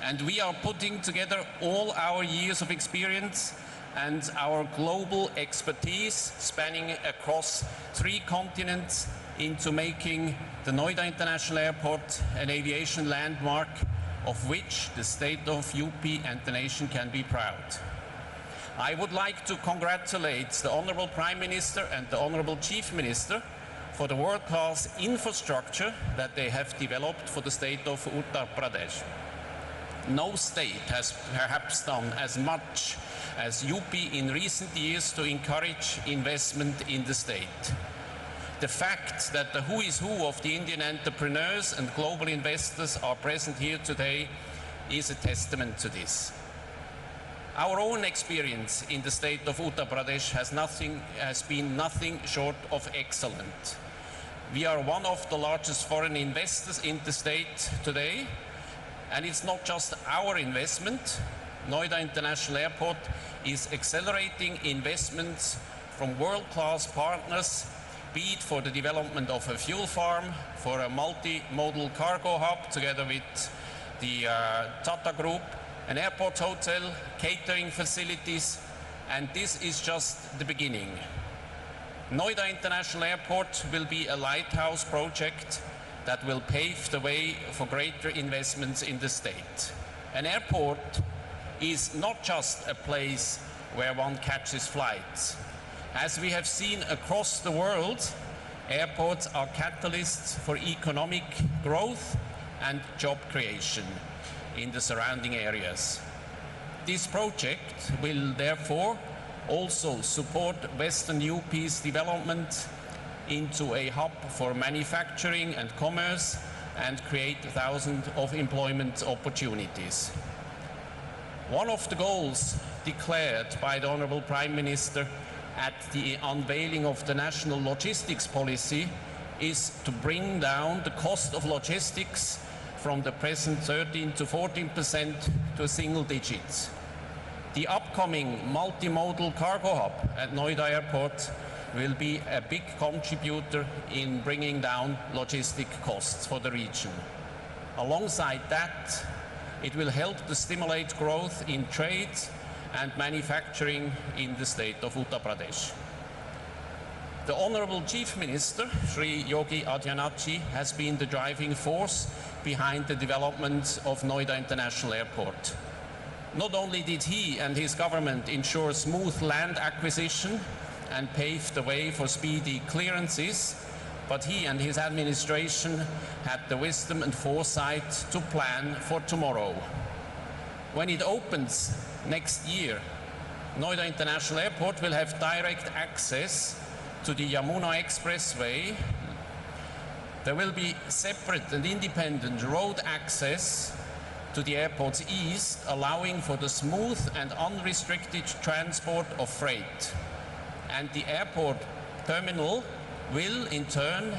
And we are putting together all our years of experience and our global expertise spanning across 3 continents into making the Noida International Airport an aviation landmark of which the state of UP and the nation can be proud. I would like to congratulate the Honorable Prime Minister and the Honorable Chief Minister for the world-class infrastructure that they have developed for the state of Uttar Pradesh. No state has perhaps done as much as UP in recent years to encourage investment in the state. The fact that the who is who of the Indian entrepreneurs and global investors are present here today is a testament to this. Our own experience in the state of Uttar Pradesh has been nothing short of excellent. We are one of the largest foreign investors in the state today, and it's not just our investment. Noida International Airport is accelerating investments from world-class partners, be it for the development of a fuel farm, for a multimodal cargo hub together with the Tata Group, an airport hotel, catering facilities, and this is just the beginning. Noida International Airport will be a lighthouse project that will pave the way for greater investments in the state. An airport is not just a place where one catches flights. As we have seen across the world, airports are catalysts for economic growth and job creation in the surrounding areas. This project will therefore also support Western UP's development into a hub for manufacturing and commerce and create thousands of employment opportunities. One of the goals declared by the Honorable Prime Minister at the unveiling of the national logistics policy is to bring down the cost of logistics from the present 13 to 14% to single digits. The upcoming multimodal cargo hub at Noida Airport will be a big contributor in bringing down logistic costs for the region. Alongside that, it will help to stimulate growth in trade and manufacturing in the state of Uttar Pradesh. The Honorable Chief Minister, Shri Yogi Adityanath, has been the driving force behind the development of Noida International Airport. Not only did he and his government ensure smooth land acquisition and pave the way for speedy clearances, but he and his administration had the wisdom and foresight to plan for tomorrow. When it opens next year, Noida International Airport will have direct access to the Yamuna Expressway. There will be separate and independent road access to the airport's east, allowing for the smooth and unrestricted transport of freight. And the airport terminal will in turn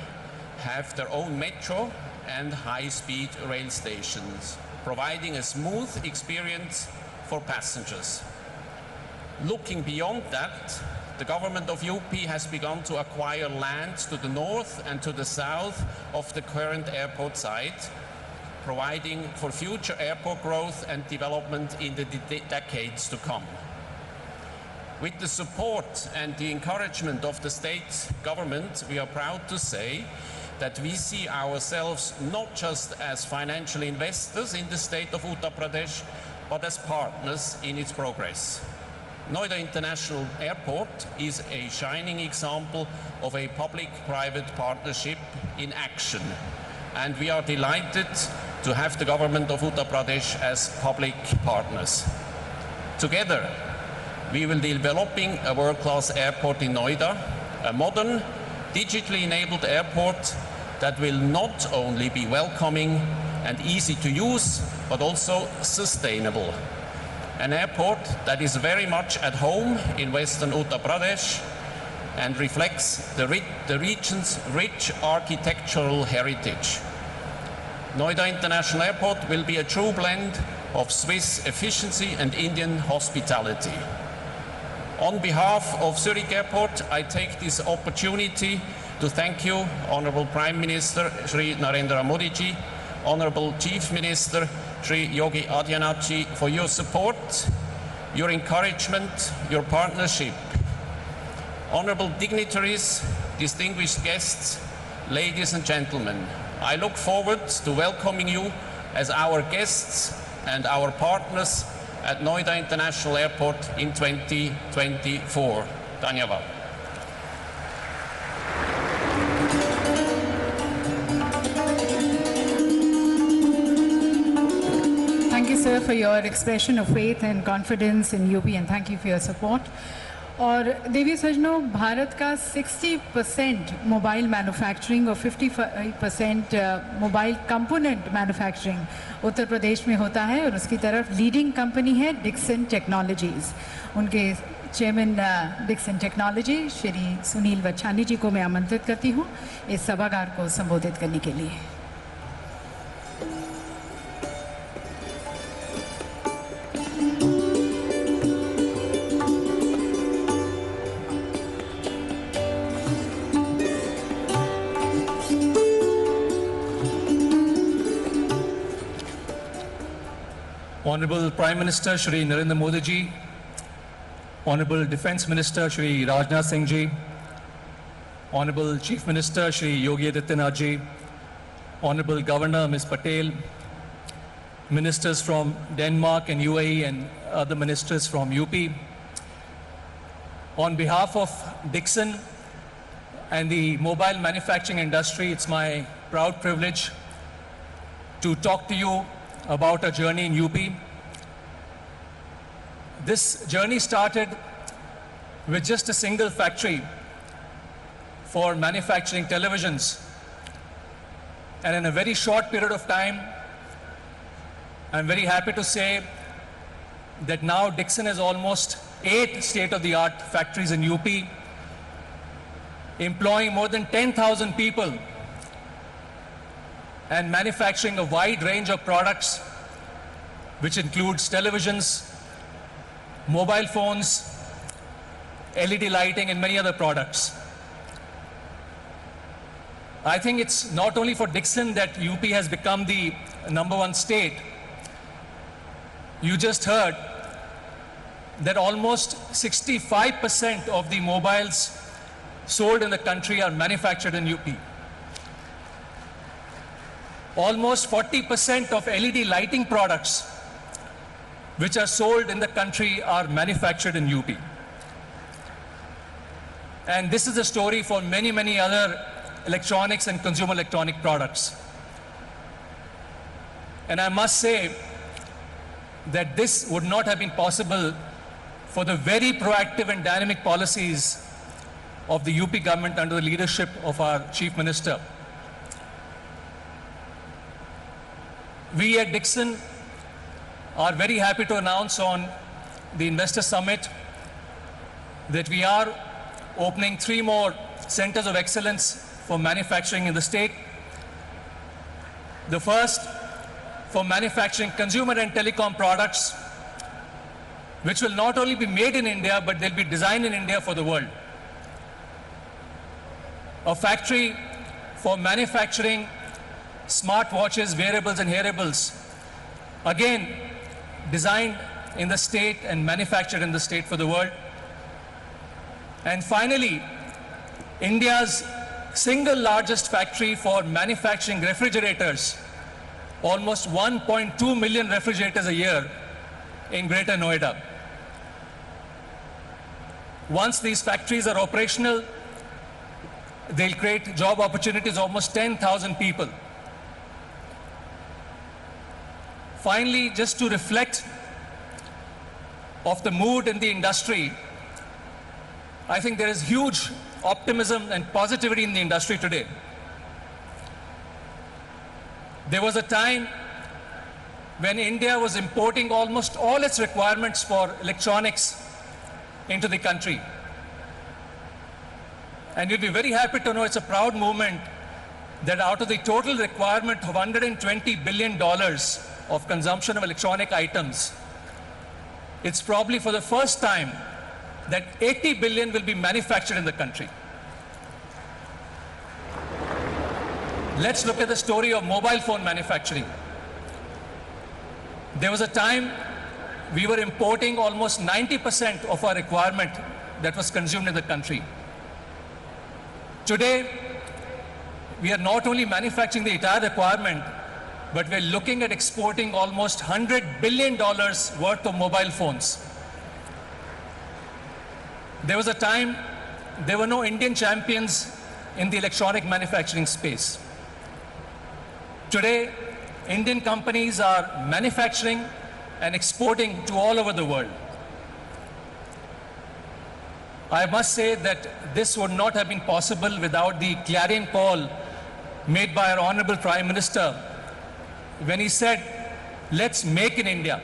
have their own metro and high-speed rail stations, providing a smooth experience for passengers. Looking beyond that, the government of UP has begun to acquire land to the north and to the south of the current airport site, providing for future airport growth and development in the decades to come. With the support and the encouragement of the state government, we are proud to say that we see ourselves not just as financial investors in the state of Uttar Pradesh, but as partners in its progress. Noida International Airport is a shining example of a public-private partnership in action, and we are delighted to have the government of Uttar Pradesh as public partners. Together, we will be developing a world-class airport in Noida, a modern, digitally enabled airport that will not only be welcoming and easy to use, but also sustainable. An airport that is very much at home in western Uttar Pradesh and reflects the region's rich architectural heritage. Noida International Airport will be a true blend of Swiss efficiency and Indian hospitality. On behalf of Zurich Airport, I take this opportunity to thank you, Honorable Prime Minister Shri Narendra Modi ji, Honorable Chief Minister Shri Yogi Adityanath ji, for your support, your encouragement, your partnership. Honorable dignitaries, distinguished guests, ladies and gentlemen, I look forward to welcoming you as our guests and our partners at Noida International Airport in 2024. Dhanyavad. Thank you, sir, for your expression of faith and confidence in UP, and thank you for your support. और देवी सजनों, भारत का 60% mobile manufacturing और 55% mobile component manufacturing Uttar Pradesh में होता है, और उसकी तरफ leading company है डिक्सन टेक्नोलॉजीज़। उनके chairman Dixon technology Shri Sunil Vachhani ji को मैं आमंत्रित करती हूँ इस सभागार को संबोधित करने के लिए। Honorable Prime Minister Shri Narendra Modi ji, Honorable Defence Minister Shri Rajnath Singh ji, Honorable Chief Minister Shri Yogi Adityanath ji, Honorable Governor Ms. Patel, Ministers from Denmark and UAE and other ministers from UP. On behalf of Dixon and the mobile manufacturing industry, it's my proud privilege to talk to you about a journey in UP. This journey started with just a single factory for manufacturing televisions. And in a very short period of time, I'm very happy to say that now Dixon has almost 8 state-of-the-art factories in UP, employing more than 10,000 people and manufacturing a wide range of products, which includes televisions, mobile phones, LED lighting, and many other products. I think it's not only for Dixon that UP has become the #1 state. You just heard that almost 65% of the mobiles sold in the country are manufactured in UP. Almost 40% of LED lighting products which are sold in the country are manufactured in UP. And this is the story for many, many other electronics and consumer electronic products. And I must say that this would not have been possible for the very proactive and dynamic policies of the UP government under the leadership of our Chief Minister. We at Dixon are very happy to announce on the Investor Summit that we are opening 3 more centers of excellence for manufacturing in the state. The first for manufacturing consumer and telecom products, which will not only be made in India, but they'll be designed in India for the world. A factory for manufacturing smart watches, wearables and hearables, again designed in the state and manufactured in the state for the world. And finally, India's single largest factory for manufacturing refrigerators, almost 1.2 million refrigerators a year in Greater Noida. Once these factories are operational, they'll create job opportunities, almost 10,000 people. Finally, just to reflect of the mood in the industry, I think there is huge optimism and positivity in the industry today. There was a time when India was importing almost all its requirements for electronics into the country. And you'll be very happy to know it's a proud moment that out of the total requirement of $120 billion of consumption of electronic items, it's probably for the first time that 80 billion will be manufactured in the country. Let's look at the story of mobile phone manufacturing. There was a time we were importing almost 90% of our requirement that was consumed in the country. Today, we are not only manufacturing the entire requirement, but we're looking at exporting almost $100 billion worth of mobile phones. There was a time there were no Indian champions in the electronic manufacturing space. Today, Indian companies are manufacturing and exporting to all over the world. I must say that this would not have been possible without the clarion call made by our Honorable Prime Minister when he said, let's make in India.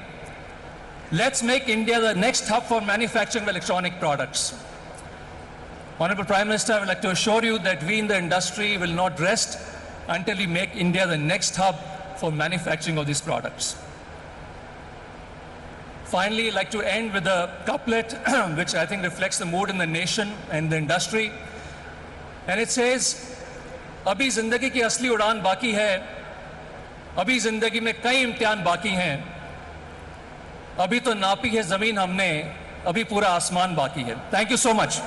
Let's make India the next hub for manufacturing of electronic products. Honorable Prime Minister, I would like to assure you that we in the industry will not rest until we make India the next hub for manufacturing of these products. Finally, I'd like to end with a couplet which I think reflects the mood in the nation and the industry. And it says, "Abhi zindagi ki asli udan baki hai, abhi zindagi mein kai imtihan baki hain, abhi to napi hai zameen humne, abhi pura asman baki hai." Thank you so much.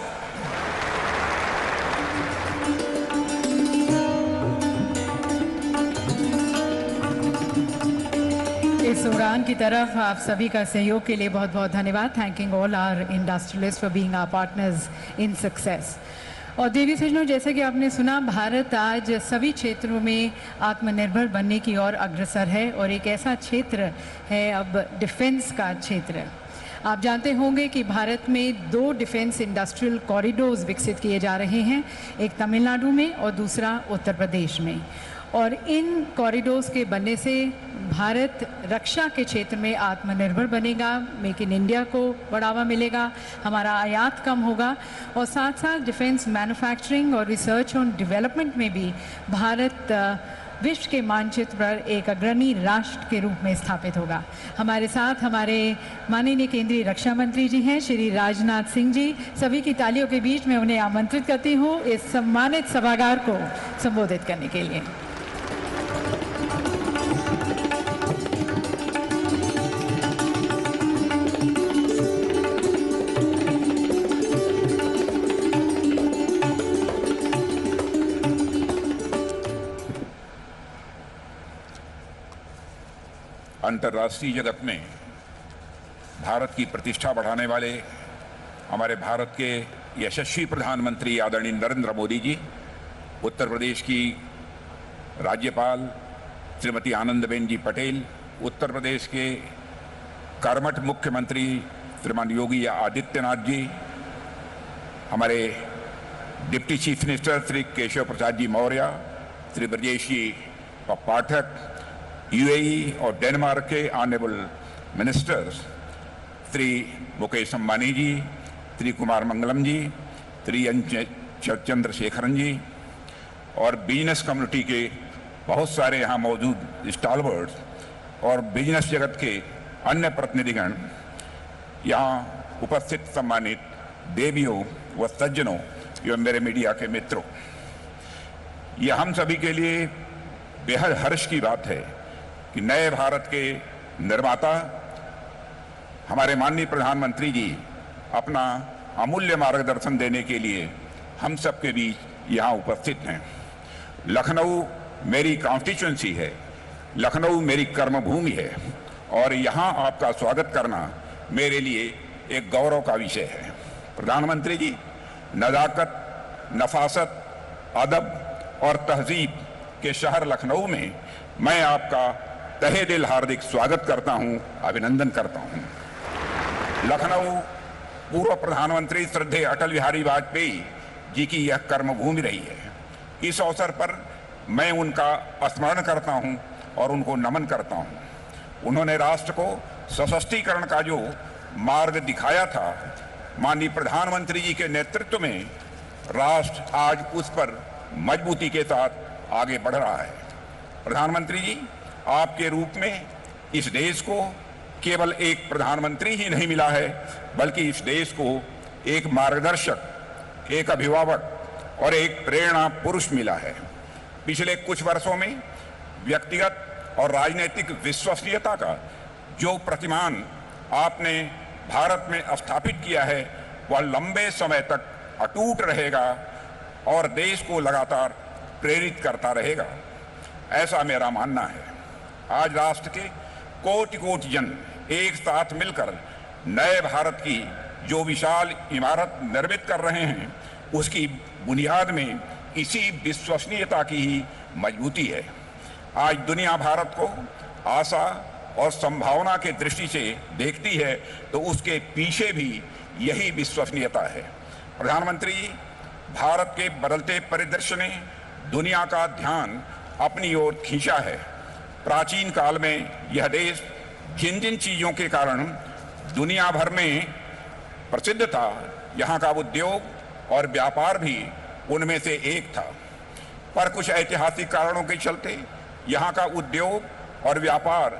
इस उड़ान की तरफ आप सभी का सहयोग के लिए बहुत बहुत धन्यवाद. Thanking all our industrialist for being our partners in success. और देवी सज्जनों, जैसे कि आपने सुना, भारत आज सभी क्षेत्रों में आत्मनिर्भर बनने की ओर अग्रसर है और एक ऐसा क्षेत्र है अब डिफेंस का क्षेत्र. आप जानते होंगे कि भारत में 2 डिफेंस इंडस्ट्रियल कॉरिडोर्स विकसित किए जा रहे हैं, एक तमिलनाडु में और दूसरा उत्तर प्रदेश में. और इन कॉरिडोर्स के बनने से भारत रक्षा के क्षेत्र में आत्मनिर्भर बनेगा, मेक इन इंडिया को बढ़ावा मिलेगा, हमारा आयात कम होगा और साथ साथ डिफेंस मैन्युफैक्चरिंग और रिसर्च और डेवलपमेंट में भी भारत विश्व के मानचित्र पर एक अग्रणी राष्ट्र के रूप में स्थापित होगा. हमारे साथ हमारे माननीय केंद्रीय रक्षा मंत्री जी हैं श्री राजनाथ सिंह जी. सभी की तालियों के बीच में उन्हें आमंत्रित करती हूँ इस सम्मानित सभागार को संबोधित करने के लिए. अंतर्राष्ट्रीय जगत में भारत की प्रतिष्ठा बढ़ाने वाले हमारे भारत के यशस्वी प्रधानमंत्री आदरणीय नरेंद्र मोदी जी, उत्तर प्रदेश की राज्यपाल श्रीमती आनंदीबेन जी पटेल, उत्तर प्रदेश के कर्मठ मुख्यमंत्री श्रीमान योगी आदित्यनाथ जी, हमारे deputy chief minister Shri Keshav Prasad ji Maurya, Shri Brajesh ji Pathak, UAE और डेनमार्क के honourable ministers Shri Mukesh Ambani ji, Shri Kumar Mangalam ji, Shri N Chandrasekaran ji और बिजनेस कम्युनिटी के बहुत सारे यहाँ मौजूद स्टॉलवर्ड्स और बिजनेस जगत के अन्य प्रतिनिधिगण, यहाँ उपस्थित सम्मानित देवियों व सज्जनों एवं मेरे मीडिया के मित्रों, यह हम सभी के लिए बेहद हर्ष की बात है कि नए भारत के निर्माता हमारे माननीय प्रधानमंत्री जी अपना अमूल्य मार्गदर्शन देने के लिए हम सबके बीच यहाँ उपस्थित हैं। लखनऊ मेरी कॉन्स्टिट्यूंसी है, लखनऊ मेरी कर्मभूमि है और यहाँ आपका स्वागत करना मेरे लिए एक गौरव का विषय है। प्रधानमंत्री जी, नज़ाकत, नफासत, अदब और तहजीब के शहर लखनऊ में मैं आपका तहे दिल हार्दिक स्वागत करता हूँ, अभिनंदन करता हूँ। लखनऊ पूर्व प्रधानमंत्री श्रद्धेय अटल बिहारी वाजपेयी जी की यह कर्मभूमि रही है। इस अवसर पर मैं उनका स्मरण करता हूं और उनको नमन करता हूं। उन्होंने राष्ट्र को सशक्तिकरण का जो मार्ग दिखाया था, माननीय प्रधानमंत्री जी के नेतृत्व में राष्ट्र आज उस पर मजबूती के साथ आगे बढ़ रहा है। प्रधानमंत्री जी, आपके रूप में इस देश को केवल एक प्रधानमंत्री ही नहीं मिला है, बल्कि इस देश को एक मार्गदर्शक, एक अभिभावक और एक प्रेरणा पुरुष मिला है। पिछले कुछ वर्षों में व्यक्तिगत और राजनीतिक विश्वसनीयता का जो प्रतिमान आपने भारत में स्थापित किया है, वह लंबे समय तक अटूट रहेगा और देश को लगातार प्रेरित करता रहेगा, ऐसा मेरा मानना है। आज राष्ट्र के कोटि कोटि जन एक साथ मिलकर नए भारत की जो विशाल इमारत निर्मित कर रहे हैं, उसकी बुनियाद में इसी विश्वसनीयता की ही मजबूती है। आज दुनिया भारत को आशा और संभावना के दृष्टि से देखती है, तो उसके पीछे भी यही विश्वसनीयता है। प्रधानमंत्री जी, भारत के बदलते परिदृश्य ने दुनिया का ध्यान अपनी ओर खींचा है। प्राचीन काल में यह देश जिन जिन चीजों के कारण दुनिया भर में प्रसिद्ध था, यहाँ का उद्योग और व्यापार भी उनमें से एक था। पर कुछ ऐतिहासिक कारणों के चलते यहाँ का उद्योग और व्यापार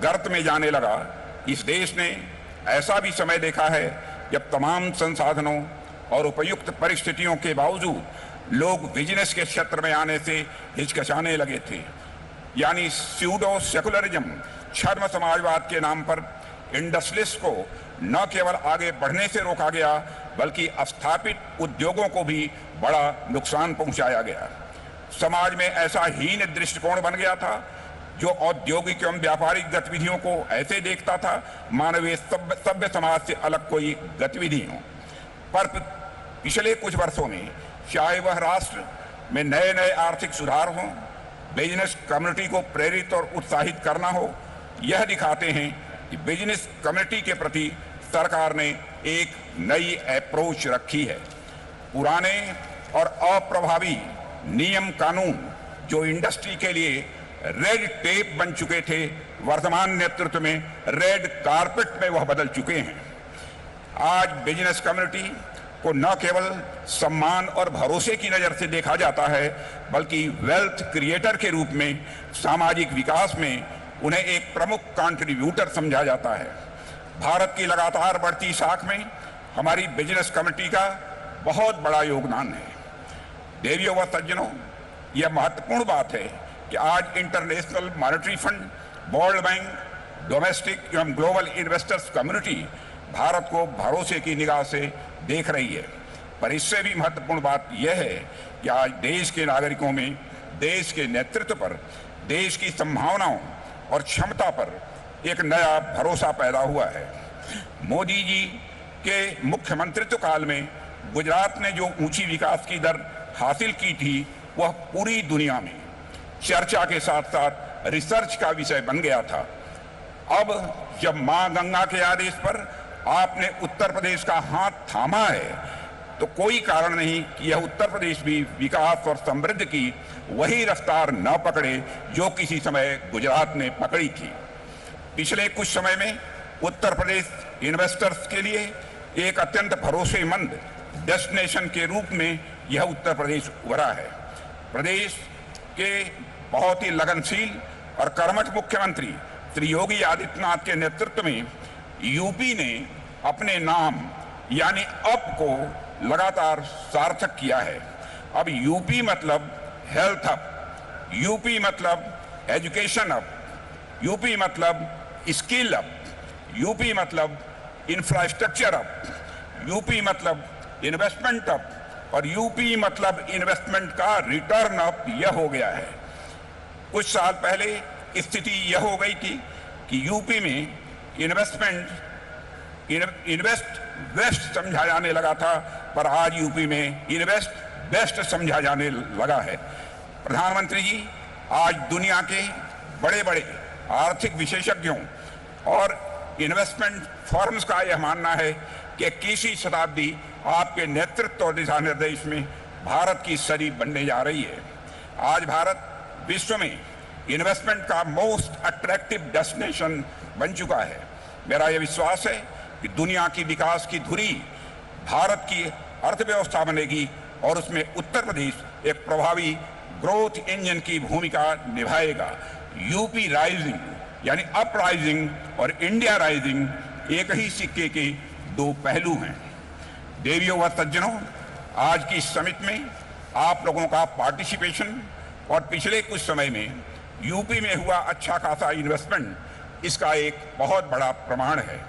गर्त में जाने लगा। इस देश ने ऐसा भी समय देखा है जब तमाम संसाधनों और उपयुक्त परिस्थितियों के बावजूद लोग बिजनेस के क्षेत्र में आने से हिचकिचाने लगे थे। यानी स्यूडो सेकुलरिज्म, छद्म समाजवाद के नाम पर इंडस्ट्रियलिस्ट को न केवल आगे बढ़ने से रोका गया, बल्कि स्थापित उद्योगों को भी बड़ा नुकसान पहुंचाया गया। समाज में ऐसा हीन दृष्टिकोण बन गया था जो औद्योगिक एवं व्यापारिक गतिविधियों को ऐसे देखता था मानवीय सभ्य समाज से अलग कोई गतिविधि हो। पर पिछले कुछ वर्षों में चाहे वह राष्ट्र में नए नए आर्थिक सुधार हों, बिजनेस कम्युनिटी को प्रेरित और उत्साहित करना हो, यह दिखाते हैं कि बिजनेस कम्युनिटी के प्रति सरकार ने एक नई अप्रोच रखी है। पुराने और अप्रभावी नियम कानून जो इंडस्ट्री के लिए रेड टेप बन चुके थे, वर्तमान नेतृत्व में रेड कारपेट में वह बदल चुके हैं। आज बिजनेस कम्युनिटी को न केवल सम्मान और भरोसे की नजर से देखा जाता है, बल्कि वेल्थ क्रिएटर के रूप में सामाजिक विकास में उन्हें एक प्रमुख कंट्रीब्यूटर समझा जाता है। भारत की लगातार बढ़ती साख में हमारी बिजनेस कम्युनिटी का बहुत बड़ा योगदान है। देवियों व सज्जनों, यह महत्वपूर्ण बात है कि आज international monetary fund, world bank, domestic एवं ग्लोबल इन्वेस्टर्स कम्युनिटी भारत को भरोसे की निगाह से देख रही है। पर इससे भी महत्वपूर्ण बात यह है कि आज देश के नागरिकों में देश के नेतृत्व पर, देश की संभावनाओं और क्षमता पर एक नया भरोसा पैदा हुआ है। मोदी जी के मुख्यमंत्रित्व काल में गुजरात ने जो ऊंची विकास की दर हासिल की थी, वह पूरी दुनिया में चर्चा के साथ साथ रिसर्च का विषय बन गया था। अब जब मां गंगा के आदेश पर आपने उत्तर प्रदेश का हाथ थामा है, तो कोई कारण नहीं कि यह उत्तर प्रदेश भी विकास और समृद्धि की वही रफ्तार न पकड़े जो किसी समय गुजरात ने पकड़ी थी। पिछले कुछ समय में उत्तर प्रदेश इन्वेस्टर्स के लिए एक अत्यंत भरोसेमंद डेस्टिनेशन के रूप में यह उत्तर प्रदेश उभरा है। प्रदेश के बहुत ही लगनशील और कर्मठ मुख्यमंत्री श्री योगी आदित्यनाथ के नेतृत्व में यूपी ने अपने नाम यानी अप को लगातार सार्थक किया है। अब यूपी मतलब हेल्थ हब, यूपी मतलब एजुकेशन अप, यूपी मतलब स्किल अप, यूपी मतलब इंफ्रास्ट्रक्चर अप, यूपी मतलब इन्वेस्टमेंट अप और यूपी मतलब इन्वेस्टमेंट का रिटर्न अप यह हो गया है। कुछ साल पहले स्थिति यह हो गई थी कि यूपी में इन्वेस्ट वेस्ट समझा जाने लगा था, पर आज यूपी में इन्वेस्ट बेस्ट समझा जाने लगा है। प्रधानमंत्री जी, आज दुनिया के बड़े बड़े आर्थिक विशेषज्ञों और इन्वेस्टमेंट फर्म्स का यह मानना है कि 21वीं शताब्दी आपके नेतृत्व और दिशा निर्देश में भारत की सदी बनने जा रही है। आज भारत विश्व में इन्वेस्टमेंट का मोस्ट अट्रैक्टिव डेस्टिनेशन बन चुका है। मेरा यह विश्वास है कि दुनिया की विकास की धुरी भारत की अर्थव्यवस्था बनेगी और उसमें उत्तर प्रदेश एक प्रभावी ग्रोथ इंजन की भूमिका निभाएगा। यूपी राइजिंग यानी अप राइजिंग और इंडिया राइजिंग एक ही सिक्के के दो पहलू हैं। देवियों व सज्जनों, आज की समिट में आप लोगों का पार्टिसिपेशन और पिछले कुछ समय में यूपी में हुआ अच्छा खासा इन्वेस्टमेंट इसका एक बहुत बड़ा प्रमाण है।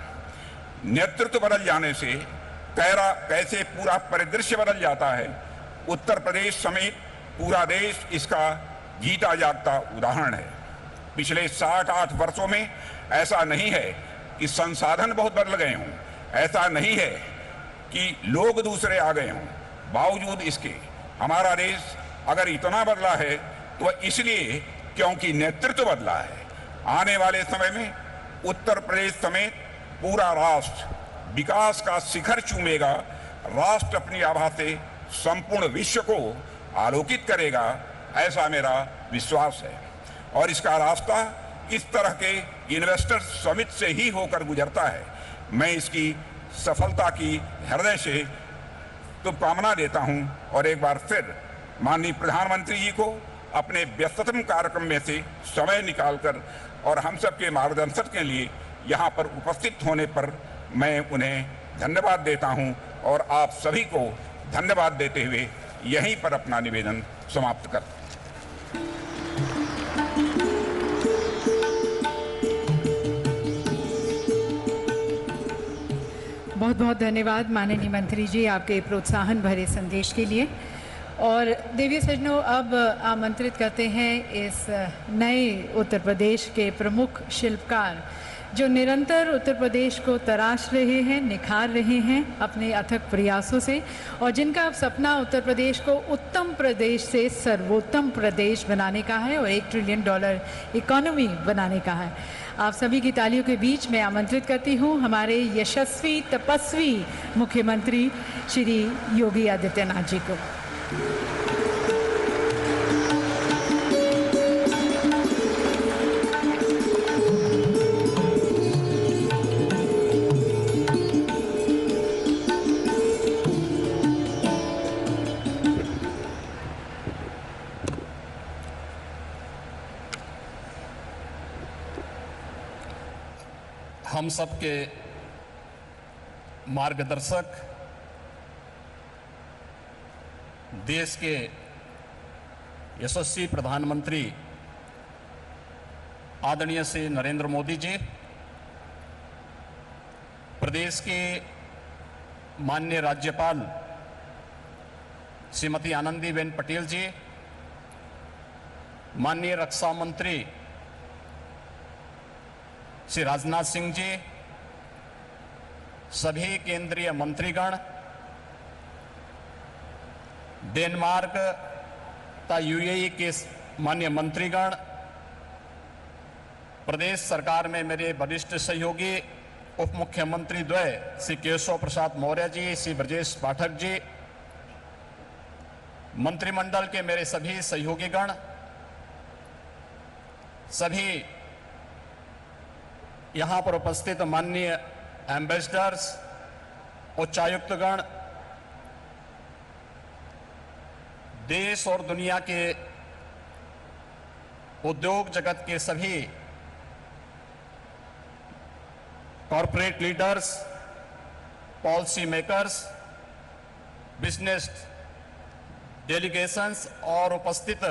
नेतृत्व बदल जाने से कैसे पूरा परिदृश्य बदल जाता है, उत्तर प्रदेश समेत पूरा देश इसका जीता जागता उदाहरण है। पिछले 7-8 वर्षों में ऐसा नहीं है कि संसाधन बहुत बदल गए हों, ऐसा नहीं है कि लोग दूसरे आ गए हों। बावजूद इसके हमारा देश अगर इतना बदला है तो इसलिए क्योंकि नेतृत्व बदला है। आने वाले समय में उत्तर प्रदेश समेत पूरा राष्ट्र विकास का शिखर चूमेगा। राष्ट्र अपनी आभा से संपूर्ण विश्व को आलोकित करेगा, ऐसा मेरा विश्वास है। और इसका रास्ता इस तरह के इन्वेस्टर समिट से ही होकर गुजरता है। मैं इसकी सफलता की हृदय से शुभकामना देता हूं और एक बार फिर माननीय प्रधानमंत्री जी को अपने व्यस्ततम कार्यक्रम में से समय निकालकर और हम सबके मार्गदर्शन के लिए यहाँ पर उपस्थित होने पर मैं उन्हें धन्यवाद देता हूं और आप सभी को धन्यवाद देते हुए यहीं पर अपना निवेदन समाप्त करता हूं। बहुत बहुत धन्यवाद माननीय मंत्री जी आपके प्रोत्साहन भरे संदेश के लिए। और देवी सज्जनों, अब आमंत्रित करते हैं इस नए उत्तर प्रदेश के प्रमुख शिल्पकार जो निरंतर उत्तर प्रदेश को तराश रहे हैं, निखार रहे हैं अपने अथक प्रयासों से, और जिनका अब सपना उत्तर प्रदेश को उत्तम प्रदेश से सर्वोत्तम प्रदेश बनाने का है और $1 ट्रिलियन इकोनॉमी बनाने का है। आप सभी की तालियों के बीच मैं आमंत्रित करती हूँ हमारे यशस्वी तपस्वी मुख्यमंत्री श्री योगी आदित्यनाथ जी को। हम सबके मार्गदर्शक, देश के यशस्वी प्रधानमंत्री आदरणीय श्री नरेंद्र मोदी जी, प्रदेश के माननीय राज्यपाल श्रीमती आनंदीबेन पटेल जी, माननीय रक्षा मंत्री श्री राजनाथ सिंह जी, सभी केंद्रीय मंत्रीगण, डेनमार्क तथा यूएई के माननीय मंत्रीगण, प्रदेश सरकार में मेरे वरिष्ठ सहयोगी उप मुख्यमंत्री द्वय श्री केशव प्रसाद मौर्य जी, श्री ब्रजेश पाठक जी, मंत्रिमंडल के मेरे सभी सहयोगीगण, सभी यहाँ पर उपस्थित माननीय एम्बेसडर्स, उच्चायुक्तगण, देश और दुनिया के उद्योग जगत के सभी corporate leaders, policy makers, business delegations और उपस्थित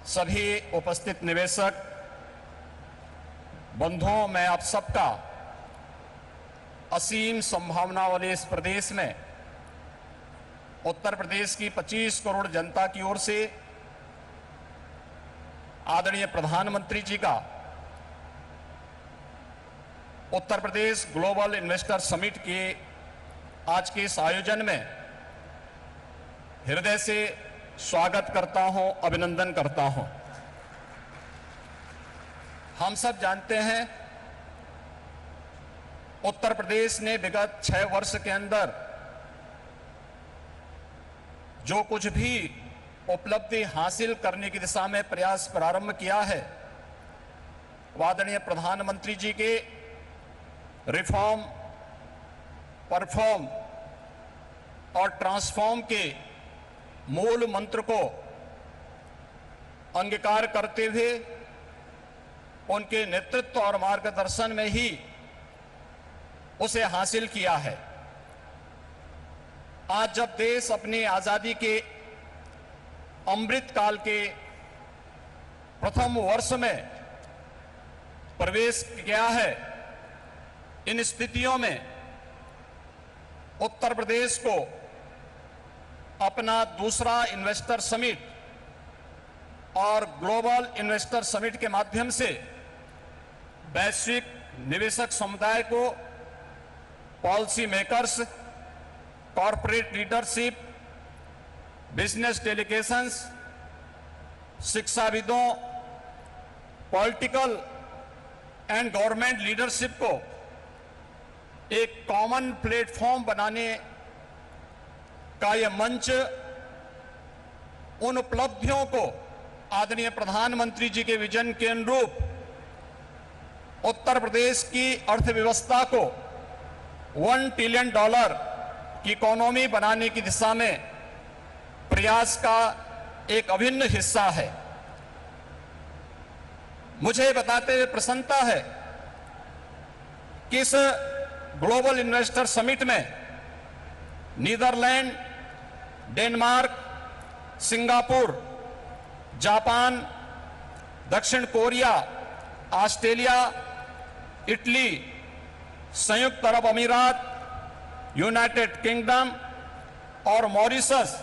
सभी उपस्थित निवेशक बंधुओं, मैं आप सबका असीम संभावना वाले इस प्रदेश में उत्तर प्रदेश की 25 करोड़ जनता की ओर से आदरणीय प्रधानमंत्री जी का Uttar Pradesh global investor summit के आज के इस आयोजन में हृदय से स्वागत करता हूं, अभिनंदन करता हूं। हम सब जानते हैं उत्तर प्रदेश ने विगत 6 वर्ष के अंदर जो कुछ भी उपलब्धि हासिल करने की दिशा में प्रयास प्रारंभ किया है, आदरणीय प्रधानमंत्री जी के रिफॉर्म, परफॉर्म और ट्रांसफॉर्म के मूल मंत्र को अंगीकार करते हुए उनके नेतृत्व और मार्गदर्शन में ही उसे हासिल किया है। आज जब देश अपनी आजादी के अमृत काल के प्रथम वर्ष में प्रवेश किया है, इन स्थितियों में उत्तर प्रदेश को अपना दूसरा इन्वेस्टर समिट और ग्लोबल इन्वेस्टर समिट के माध्यम से वैश्विक निवेशक समुदाय को, policy makers, corporate leadership, business delegations, शिक्षाविदों, पॉलिटिकल एंड गवर्नमेंट लीडरशिप को एक कॉमन प्लेटफॉर्म बनाने का यह मंच उन उपलब्धियों को आदरणीय प्रधानमंत्री जी के विजन के अनुरूप उत्तर प्रदेश की अर्थव्यवस्था को $1 ट्रिलियन की इकोनॉमी बनाने की दिशा में प्रयास का एक अभिन्न हिस्सा है। मुझे बताते हुए प्रसन्नता है कि इस ग्लोबल इन्वेस्टर समिट में नीदरलैंड, डेनमार्क, सिंगापुर, जापान, दक्षिण कोरिया, ऑस्ट्रेलिया, इटली, संयुक्त अरब अमीरात, यूनाइटेड किंगडम और मॉरिशस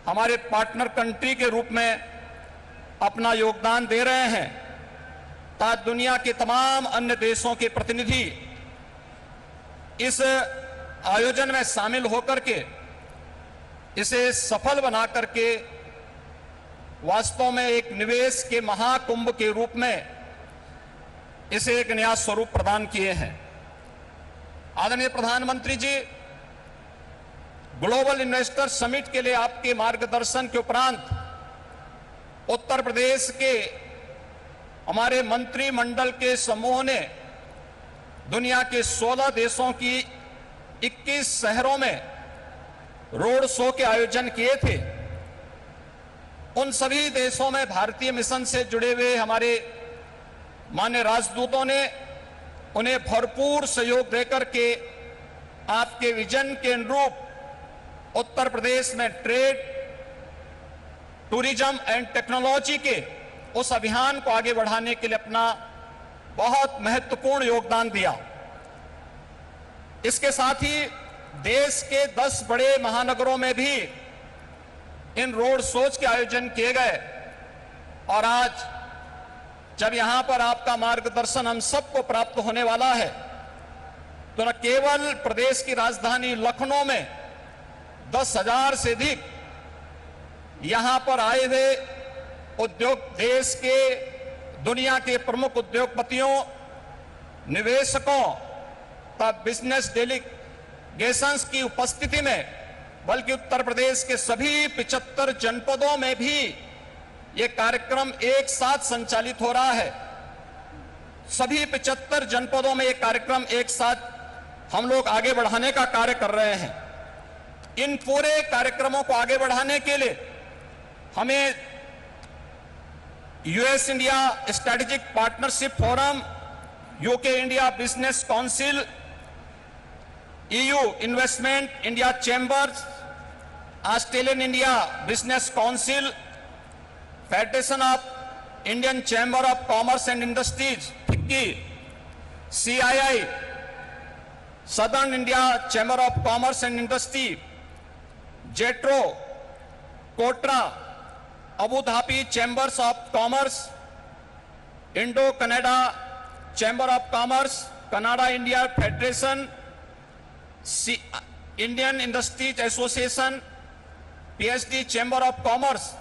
हमारे पार्टनर कंट्री के रूप में अपना योगदान दे रहे हैं, ताकि दुनिया के तमाम अन्य देशों के प्रतिनिधि इस आयोजन में शामिल होकर के इसे सफल बना करके वास्तव में एक निवेश के महाकुंभ के रूप में इसे एक नया स्वरूप प्रदान किए हैं। आदरणीय प्रधानमंत्री जी, ग्लोबल इन्वेस्टर समिट के लिए आपके मार्गदर्शन के उपरांत उत्तर प्रदेश के हमारे मंत्रिमंडल के समूह ने दुनिया के 16 देशों की 21 शहरों में रोड शो के आयोजन किए थे। उन सभी देशों में भारतीय मिशन से जुड़े हुए हमारे माननीय राजदूतों ने उन्हें भरपूर सहयोग देकर के आपके विजन के अनुरूप उत्तर प्रदेश में ट्रेड, टूरिज्म एंड टेक्नोलॉजी के उस अभियान को आगे बढ़ाने के लिए अपना बहुत महत्वपूर्ण योगदान दिया। इसके साथ ही देश के 10 बड़े महानगरों में भी इन रोड शोज के आयोजन किए गए और आज जब यहां पर आपका मार्गदर्शन हम सबको प्राप्त होने वाला है, तो न केवल प्रदेश की राजधानी लखनऊ में 10,000 से अधिक यहां पर आए हुए उद्योग, देश के दुनिया के प्रमुख उद्योगपतियों, निवेशकों तथा बिजनेस डेलीगेशंस की उपस्थिति में, बल्कि उत्तर प्रदेश के सभी 75 जनपदों में भी ये कार्यक्रम एक साथ संचालित हो रहा है। सभी 75 जनपदों में ये कार्यक्रम एक साथ हम लोग आगे बढ़ाने का कार्य कर रहे हैं। इन पूरे कार्यक्रमों को आगे बढ़ाने के लिए हमें US India strategic partnership forum, UK India business council, EU investment India chambers, Australian India business council, federation of Indian chamber of commerce and industries FICCI, CII southern India chamber of commerce and industry, JETRO, KOTRA, Abu Dhabi chambers of commerce, Indo Canada chamber of commerce, Canada India federation, Indian industries association, PSD chamber of commerce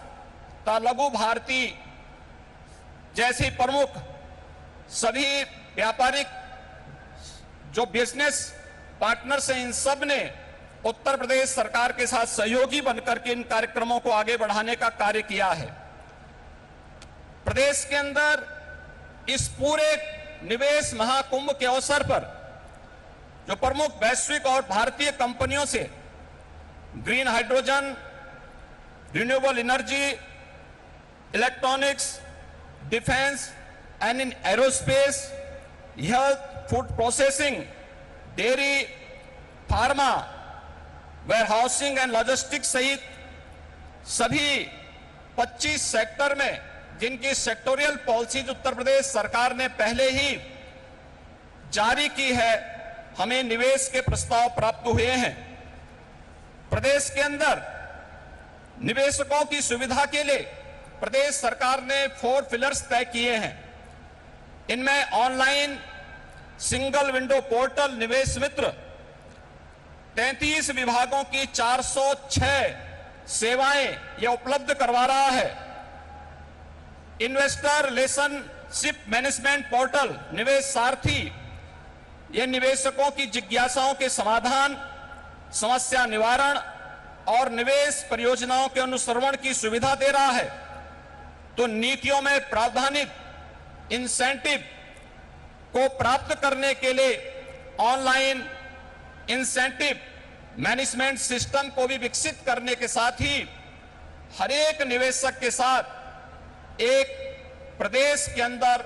तथा लघु भारती जैसी प्रमुख सभी व्यापारिक जो business partners हैं, इन सब ने उत्तर प्रदेश सरकार के साथ सहयोगी बनकर के इन कार्यक्रमों को आगे बढ़ाने का कार्य किया है। प्रदेश के अंदर इस पूरे निवेश महाकुंभ के अवसर पर जो प्रमुख वैश्विक और भारतीय कंपनियों से green hydrogen, renewable energy, electronics, defence and in aerospace, health, food processing, dairy, pharma, warehousing and logistics सहित सभी 25 सेक्टर में जिनकी सेक्टोरियल पॉलिसीज उत्तर प्रदेश सरकार ने पहले ही जारी की है, हमें निवेश के प्रस्ताव प्राप्त हुए हैं। प्रदेश के अंदर निवेशकों की सुविधा के लिए प्रदेश सरकार ने 4 पिलर्स तय किए हैं। इनमें ऑनलाइन सिंगल विंडो पोर्टल निवेश मित्र, 33 विभागों की 406 सेवाएं यह उपलब्ध करवा रहा है। इन्वेस्टर रिलेशनशिप मैनेजमेंट पोर्टल निवेश सारथी, यह निवेशकों की जिज्ञासाओं के समाधान, समस्या निवारण और निवेश परियोजनाओं के अनुश्रवण की सुविधा दे रहा है। तो नीतियों में प्रावधानित इंसेंटिव को प्राप्त करने के लिए ऑनलाइन इंसेंटिव मैनेजमेंट सिस्टम को भी विकसित करने के साथ ही हर एक निवेशक के साथ एक प्रदेश के अंदर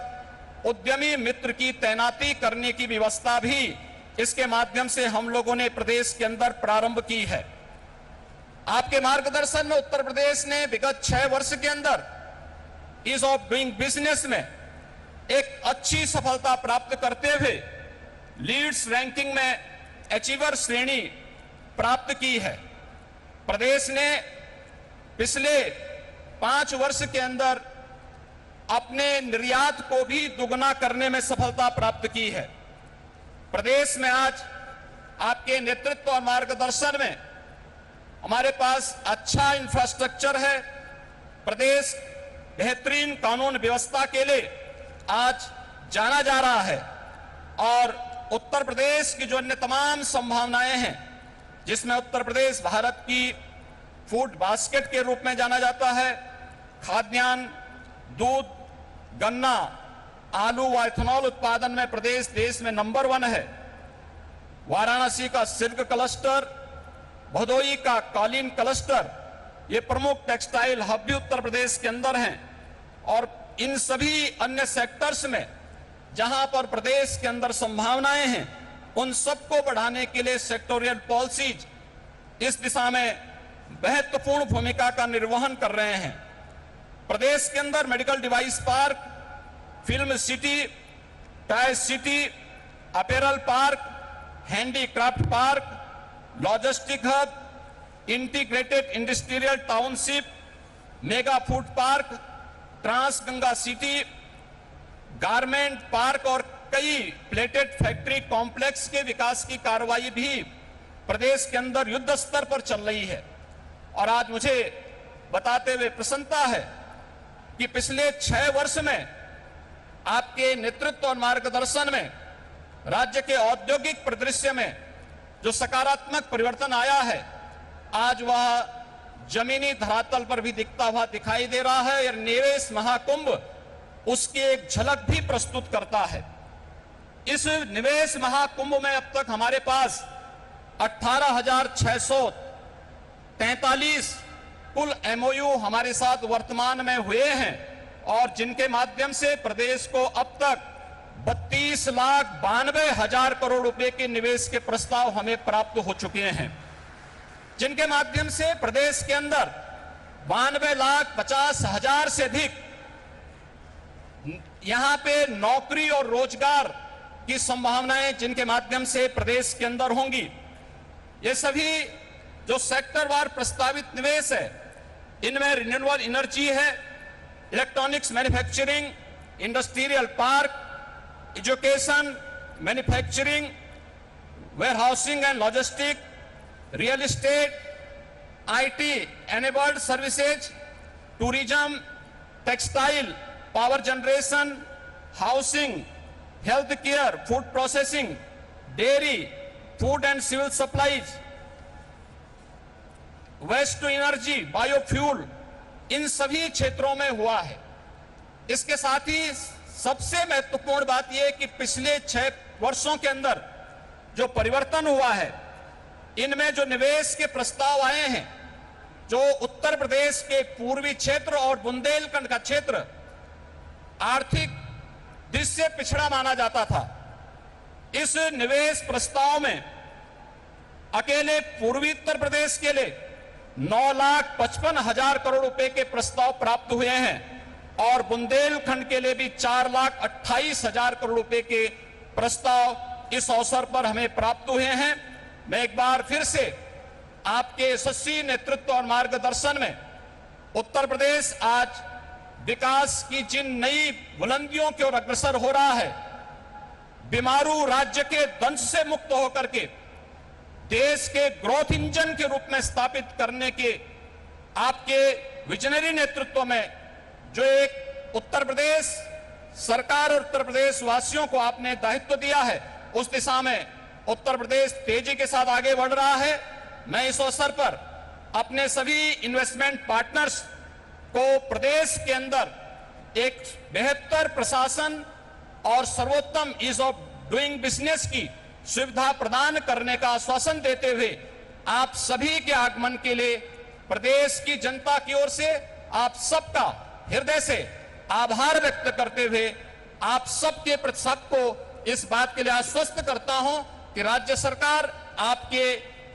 उद्यमी मित्र की तैनाती करने की व्यवस्था भी इसके माध्यम से हम लोगों ने प्रदेश के अंदर प्रारंभ की है। आपके मार्गदर्शन में उत्तर प्रदेश ने विगत 6 वर्ष के अंदर ईज ऑफ डूइंग बिजनेस में एक अच्छी सफलता प्राप्त करते हुए लीड्स रैंकिंग में अचीवर श्रेणी प्राप्त की है। प्रदेश ने पिछले 5 वर्ष के अंदर अपने निर्यात को भी दुगना करने में सफलता प्राप्त की है। प्रदेश में आज आपके नेतृत्व और मार्गदर्शन में हमारे पास अच्छा इंफ्रास्ट्रक्चर है। प्रदेश बेहतरीन कानून व्यवस्था के लिए आज जाना जा रहा है और उत्तर प्रदेश की जो अन्य तमाम संभावनाएं हैं, जिसमें उत्तर प्रदेश भारत की फूड बास्केट के रूप में जाना जाता है, खाद्यान्न, दूध, गन्ना, आलू व इथेनॉल उत्पादन में प्रदेश देश में नंबर 1 है। वाराणसी का सिल्क क्लस्टर, भदोई का कालीन क्लस्टर, ये प्रमुख टेक्सटाइल हब भी उत्तर प्रदेश के अंदर हैं। और इन सभी अन्य सेक्टर्स में जहां पर प्रदेश के अंदर संभावनाएं हैं, उन सबको बढ़ाने के लिए सेक्टोरियल पॉलिसीज इस दिशा में महत्वपूर्ण भूमिका का निर्वहन कर रहे हैं। प्रदेश के अंदर medical device park, film city, tyre city, apparel park, handicraft park, logistic hub, integrated industrial township, mega food park, trans Ganga city, garment park और कई प्लेटेड फैक्ट्री कॉम्प्लेक्स के विकास की कार्रवाई भी प्रदेश के अंदर युद्ध स्तर पर चल रही है। और आज मुझे बताते हुए प्रसन्नता है कि पिछले 6 वर्ष में आपके नेतृत्व और मार्गदर्शन में राज्य के औद्योगिक परिदृश्य में जो सकारात्मक परिवर्तन आया है, आज वह जमीनी धरातल पर भी दिखता हुआ दिखाई दे रहा है। और निवेश महाकुंभ उसकी एक झलक भी प्रस्तुत करता है। इस निवेश महाकुंभ में अब तक हमारे पास 18,643 कुल MoU हमारे साथ वर्तमान में हुए हैं और जिनके माध्यम से प्रदेश को अब तक 32,92,000 करोड़ रुपए के निवेश के प्रस्ताव हमें प्राप्त हो चुके हैं, जिनके माध्यम से प्रदेश के अंदर 92,50,000 से अधिक यहां पे नौकरी और रोजगार की संभावनाएं जिनके माध्यम से प्रदेश के अंदर होंगी। ये सभी जो सेक्टर वार प्रस्तावित निवेश है, इनमें रिन्यूएबल एनर्जी है, electronics manufacturing, industrial park, education, manufacturing, warehousing and logistic, real estate, IT enabled services, tourism, textile, power generation, housing, health care, food processing, dairy, food and civil supplies, waste to energy, biofuel, इन सभी क्षेत्रों में हुआ है। इसके साथ ही सबसे महत्वपूर्ण बात यह है कि पिछले 6 वर्षों के अंदर जो परिवर्तन हुआ है, इनमें जो निवेश के प्रस्ताव आए हैं, जो उत्तर प्रदेश के पूर्वी क्षेत्र और बुंदेलखंड का क्षेत्र आर्थिक दृष्टि से पिछड़ा माना जाता था, इस निवेश प्रस्ताव में अकेले पूर्वी उत्तर प्रदेश के लिए 9,55,000 करोड़ रुपए के प्रस्ताव प्राप्त हुए हैं और बुंदेलखंड के लिए भी 4,28,000 करोड़ रुपए के प्रस्ताव इस अवसर पर हमें प्राप्त हुए हैं। मैं एक बार फिर से आपके यशस्वी नेतृत्व और मार्गदर्शन में उत्तर प्रदेश आज विकास की जिन नई बुलंदियों की ओर अग्रसर हो रहा है, बीमारू राज्य के दंश से मुक्त होकर के देश के ग्रोथ इंजन के रूप में स्थापित करने के आपके विजनरी नेतृत्व में जो एक उत्तर प्रदेश सरकार और उत्तर प्रदेश वासियों को आपने दायित्व दिया है, उस दिशा में उत्तर प्रदेश तेजी के साथ आगे बढ़ रहा है। मैं इस अवसर पर अपने सभी इन्वेस्टमेंट पार्टनर्स को प्रदेश के अंदर एक बेहतर प्रशासन और सर्वोत्तम ईज ऑफ डूइंग बिजनेस की सुविधा प्रदान करने का आश्वासन देते हुए आप सभी के आगमन के लिए प्रदेश की जनता की ओर से आप सबका हृदय से आभार व्यक्त करते हुए आप सबके प्रति सबको इस बात के लिए आश्वस्त करता हूं कि राज्य सरकार आपके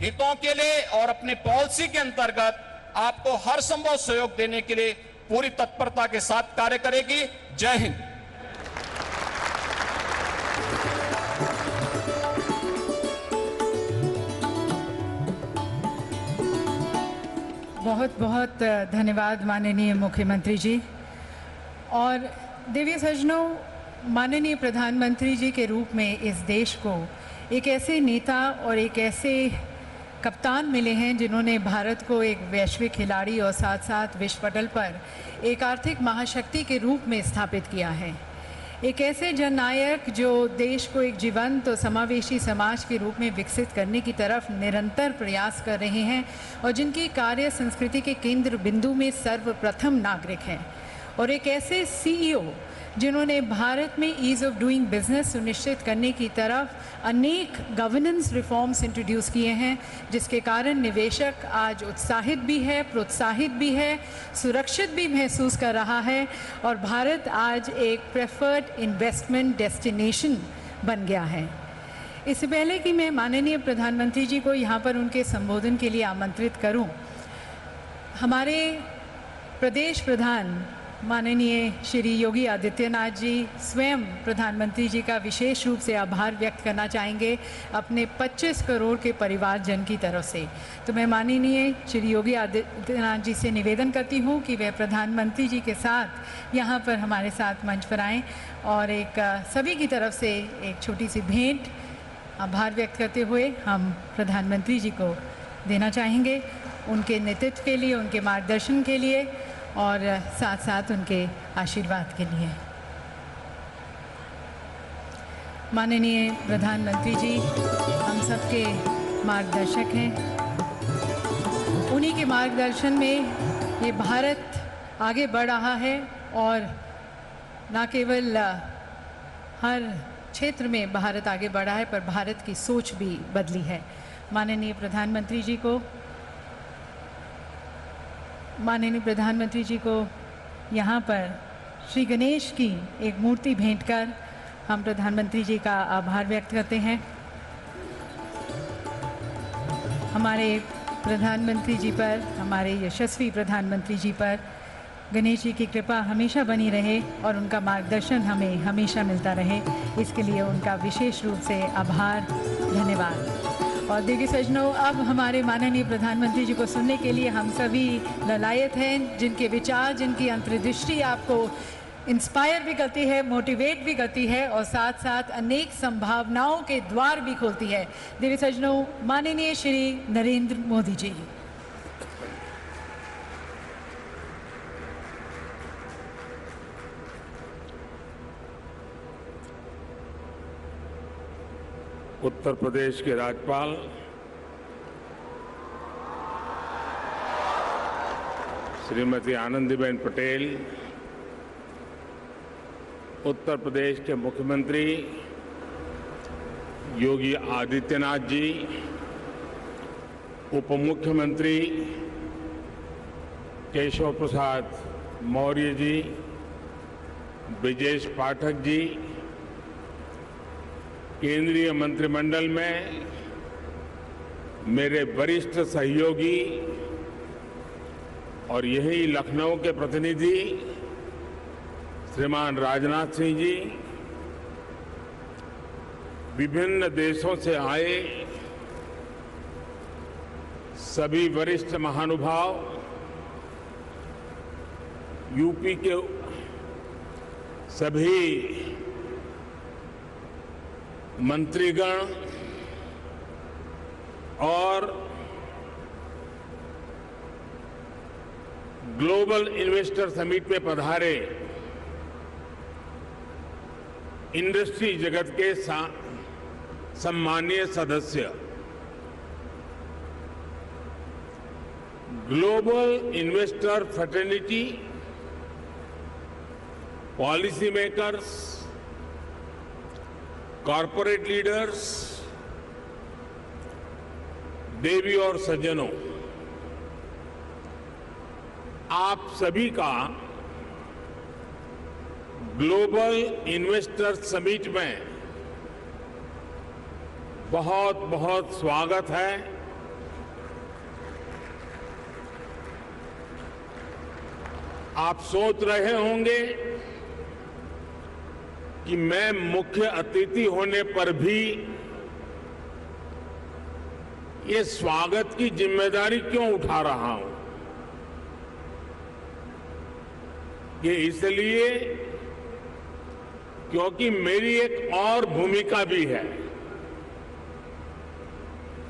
हितों के लिए और अपनी पॉलिसी के अंतर्गत आपको हर संभव सहयोग देने के लिए पूरी तत्परता के साथ कार्य करेगी। जय हिंद। बहुत बहुत धन्यवाद माननीय मुख्यमंत्री जी। और दिव्य सज्जनों, माननीय प्रधानमंत्री जी के रूप में इस देश को एक ऐसे नेता और एक ऐसे कप्तान मिले हैं जिन्होंने भारत को एक वैश्विक खिलाड़ी और साथ साथ विश्व पटल पर एक आर्थिक महाशक्ति के रूप में स्थापित किया है। एक ऐसे जननायक जो देश को एक जीवंत और समावेशी समाज के रूप में विकसित करने की तरफ निरंतर प्रयास कर रहे हैं और जिनकी कार्य संस्कृति के केंद्र बिंदु में सर्वप्रथम नागरिक हैं। और एक ऐसे सीईओ जिन्होंने भारत में ईज़ ऑफ डूइंग बिजनेस सुनिश्चित करने की तरफ अनेक गवर्नेंस रिफॉर्म्स इंट्रोड्यूस किए हैं, जिसके कारण निवेशक आज उत्साहित भी है, प्रोत्साहित भी है, सुरक्षित भी महसूस कर रहा है और भारत आज एक प्रेफर्ड इन्वेस्टमेंट डेस्टिनेशन बन गया है। इससे पहले कि मैं माननीय प्रधानमंत्री जी को यहाँ पर उनके संबोधन के लिए आमंत्रित करूँ, हमारे प्रदेश प्रधान माननीय श्री योगी आदित्यनाथ जी स्वयं प्रधानमंत्री जी का विशेष रूप से आभार व्यक्त करना चाहेंगे अपने 25 करोड़ के परिवारजन की तरफ से। तो मैं माननीय श्री योगी आदित्यनाथ जी से निवेदन करती हूँ कि वे प्रधानमंत्री जी के साथ यहाँ पर हमारे साथ मंच पर आएँ और एक सभी की तरफ से एक छोटी सी भेंट आभार व्यक्त करते हुए हम प्रधानमंत्री जी को देना चाहेंगे, उनके नेतृत्व के लिए, उनके मार्गदर्शन के लिए और साथ साथ उनके आशीर्वाद के लिए। माननीय प्रधानमंत्री जी हम सबके मार्गदर्शक हैं, उन्हीं के मार्गदर्शन में ये भारत आगे बढ़ रहा है और न केवल हर क्षेत्र में भारत आगे बढ़ा है पर भारत की सोच भी बदली है। माननीय प्रधानमंत्री जी को यहाँ पर श्री गणेश की एक मूर्ति भेंट कर हम प्रधानमंत्री जी का आभार व्यक्त करते हैं। हमारे प्रधानमंत्री जी पर, हमारे यशस्वी प्रधानमंत्री जी पर गणेश जी की कृपा हमेशा बनी रहे और उनका मार्गदर्शन हमें हमेशा मिलता रहे, इसके लिए उनका विशेष रूप से आभार, धन्यवाद। और देखिए सज्जनों, अब हमारे माननीय प्रधानमंत्री जी को सुनने के लिए हम सभी ललायत हैं, जिनके विचार, जिनकी अंतर्दृष्टि आपको इंस्पायर भी करती है, मोटिवेट भी करती है और साथ साथ अनेक संभावनाओं के द्वार भी खोलती है। देवी सज्जनों, माननीय श्री नरेंद्र मोदी जी। उत्तर प्रदेश के राज्यपाल श्रीमती आनंदीबेन पटेल, उत्तर प्रदेश के मुख्यमंत्री योगी आदित्यनाथ जी, उप मुख्यमंत्री केशव प्रसाद मौर्य जी, ब्रिजेश पाठक जी, केंद्रीय मंत्रिमंडल में मेरे वरिष्ठ सहयोगी और यही लखनऊ के प्रतिनिधि श्रीमान राजनाथ सिंह जी, विभिन्न देशों से आए सभी वरिष्ठ महानुभाव, यूपी के सभी मंत्रीगण और ग्लोबल इन्वेस्टर समिट में पधारे इंडस्ट्री जगत के सम्मानीय सदस्य, global investor fraternity, policy makers, corporate leaders, देवी और सज्जनों, आप सभी का ग्लोबल इन्वेस्टर समिट में बहुत बहुत स्वागत है। आप सोच रहे होंगे कि मैं मुख्य अतिथि होने पर भी ये स्वागत की जिम्मेदारी क्यों उठा रहा हूं। ये इसलिए क्योंकि मेरी एक और भूमिका भी है।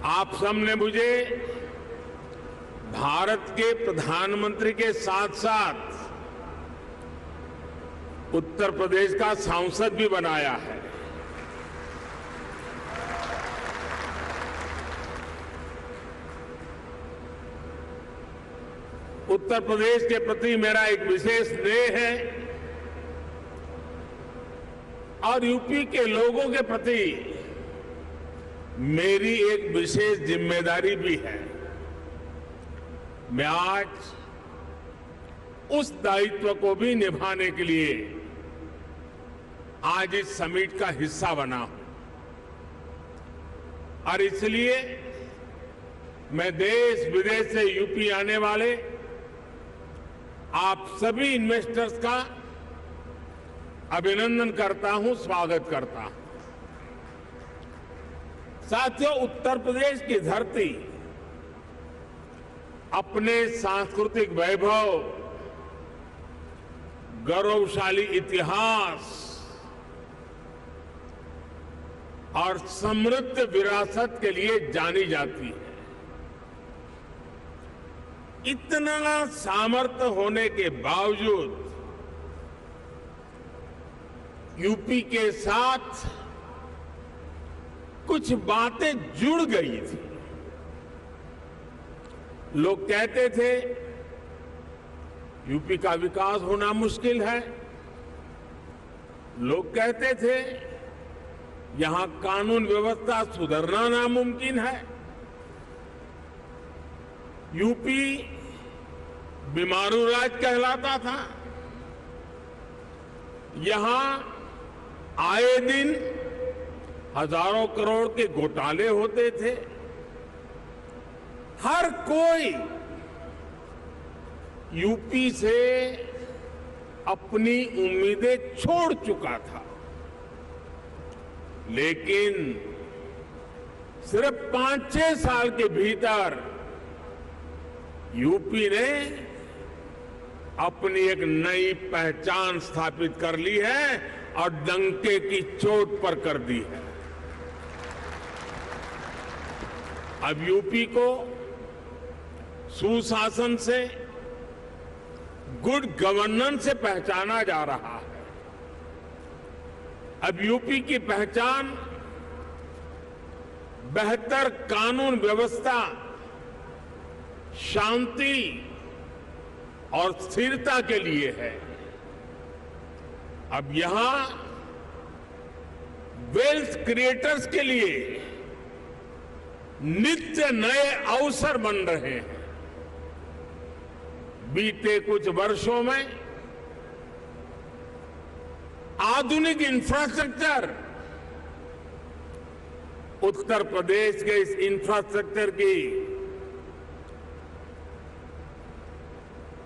आप सबने मुझे भारत के प्रधानमंत्री के साथ साथ उत्तर प्रदेश का सांसद भी बनाया है। उत्तर प्रदेश के प्रति मेरा एक विशेष स्नेह है और यूपी के लोगों के प्रति मेरी एक विशेष जिम्मेदारी भी है। मैं आज उस दायित्व को भी निभाने के लिए आज इस समिट का हिस्सा बना हूं और इसलिए मैं देश विदेश से यूपी आने वाले आप सभी इन्वेस्टर्स का अभिनंदन करता हूं, स्वागत करता हूं। साथियों, उत्तर प्रदेश की धरती अपने सांस्कृतिक वैभव, गौरवशाली इतिहास और समृद्ध विरासत के लिए जानी जाती है। इतना सामर्थ्य होने के बावजूद यूपी के साथ कुछ बातें जुड़ गई थी। लोग कहते थे यूपी का विकास होना मुश्किल है। लोग कहते थे यहां कानून व्यवस्था सुधरना नामुमकिन है। यूपी बीमारू राज्य कहलाता था। यहां आए दिन हजारों करोड़ के घोटाले होते थे। हर कोई यूपी से अपनी उम्मीदें छोड़ चुका था, लेकिन सिर्फ 5-6 साल के भीतर यूपी ने अपनी एक नई पहचान स्थापित कर ली है और डंके की चोट पर कर दी है। अब यूपी को सुशासन से, गुड गवर्नेंस से पहचाना जा रहा है। अब यूपी की पहचान बेहतर कानून व्यवस्था, शांति और स्थिरता के लिए है। अब यहां वेल्थ क्रिएटर्स के लिए नित्य नए अवसर बन रहे हैं। बीते कुछ वर्षों में आधुनिक इंफ्रास्ट्रक्चर, उत्तर प्रदेश के इस इंफ्रास्ट्रक्चर की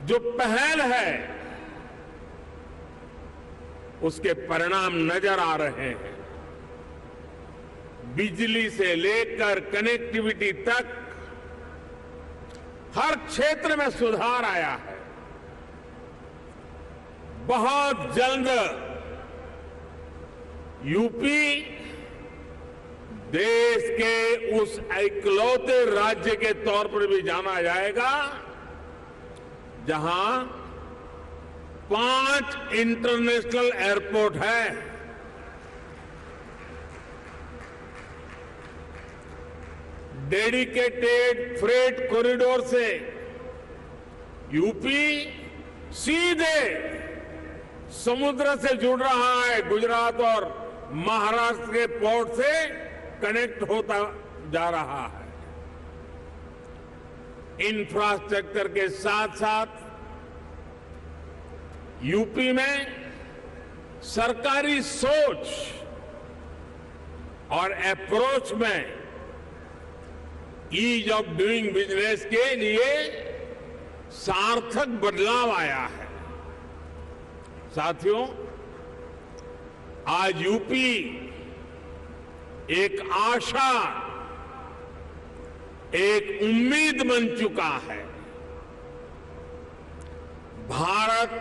जो पहल है उसके परिणाम नजर आ रहे हैं। बिजली से लेकर कनेक्टिविटी तक हर क्षेत्र में सुधार आया है। बहुत जल्द यूपी देश के उस इकलौते राज्य के तौर पर भी जाना जाएगा जहां 5 इंटरनेशनल एयरपोर्ट है। डेडिकेटेड फ्रेट कॉरिडोर से यूपी सीधे समुद्र से जुड़ रहा है। गुजरात और महाराष्ट्र के पोर्ट से कनेक्ट होता जा रहा है। इंफ्रास्ट्रक्चर के साथ साथ यूपी में सरकारी सोच और अप्रोच में ईज ऑफ डूइंग बिजनेस के लिए सार्थक बदलाव आया है। साथियों, आज यूपी एक आशा, एक उम्मीद बन चुका है। भारत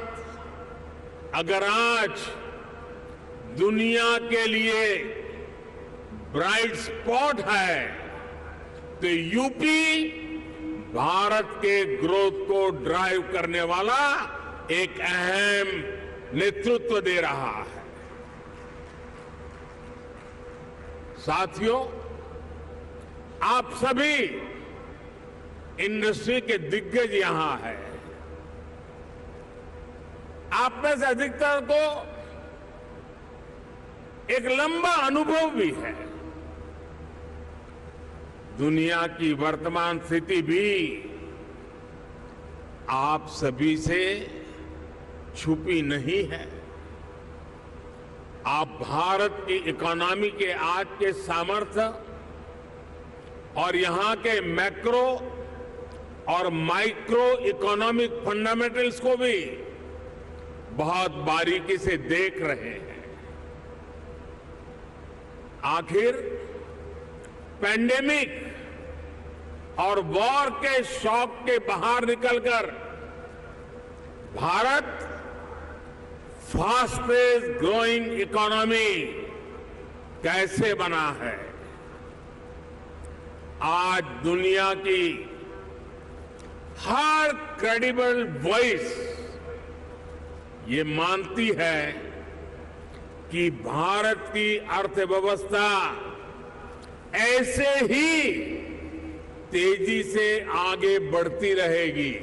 अगर आज दुनिया के लिए ब्राइट स्पॉट है तो यूपी भारत के ग्रोथ को ड्राइव करने वाला एक अहम नेतृत्व दे रहा है। साथियों, आप सभी इंडस्ट्री के दिग्गज यहां हैं। आप में से अधिकतर को एक लंबा अनुभव भी है। दुनिया की वर्तमान स्थिति भी आप सभी से छुपी नहीं है। आप भारत की इकोनॉमी के आज के सामर्थ्य और यहां के मैक्रो और माइक्रो इकोनॉमिक फंडामेंटल्स को भी बहुत बारीकी से देख रहे हैं। आखिर पैंडेमिक और वॉर के शॉक के बाहर निकलकर भारत फास्टेस्ट ग्रोइंग इकोनॉमी कैसे बना है। आज दुनिया की हर क्रेडिबल वॉइस ये मानती है कि भारत की अर्थव्यवस्था ऐसे ही तेजी से आगे बढ़ती रहेगी।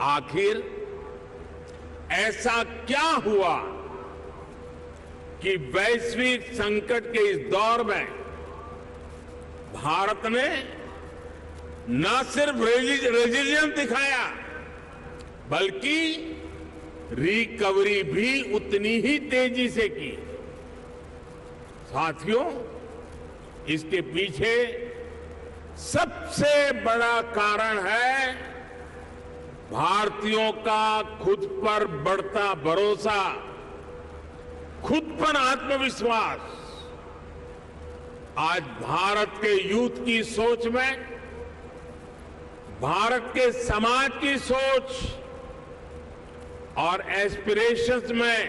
आखिर ऐसा क्या हुआ कि वैश्विक संकट के इस दौर में भारत ने न सिर्फ रेजिलियंस दिखाया बल्कि रिकवरी भी उतनी ही तेजी से की। साथियों, इसके पीछे सबसे बड़ा कारण है भारतीयों का खुद पर बढ़ता भरोसा, खुद पर आत्मविश्वास। आज भारत के यूथ की सोच में, भारत के समाज की सोच और एस्पिरेशंस में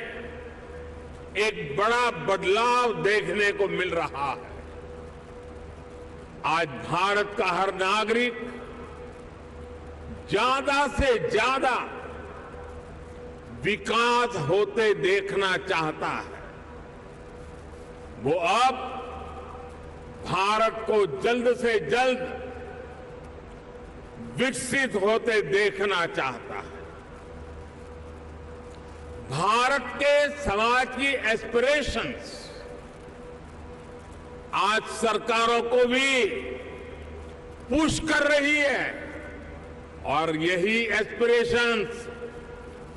एक बड़ा बदलाव देखने को मिल रहा है। आज भारत का हर नागरिक ज्यादा से ज्यादा विकास होते देखना चाहता है। वो अब भारत को जल्द से जल्द विकसित होते देखना चाहता है। भारत के समाज की एस्पिरेशंस आज सरकारों को भी पुश कर रही है और यही एस्पिरेशंस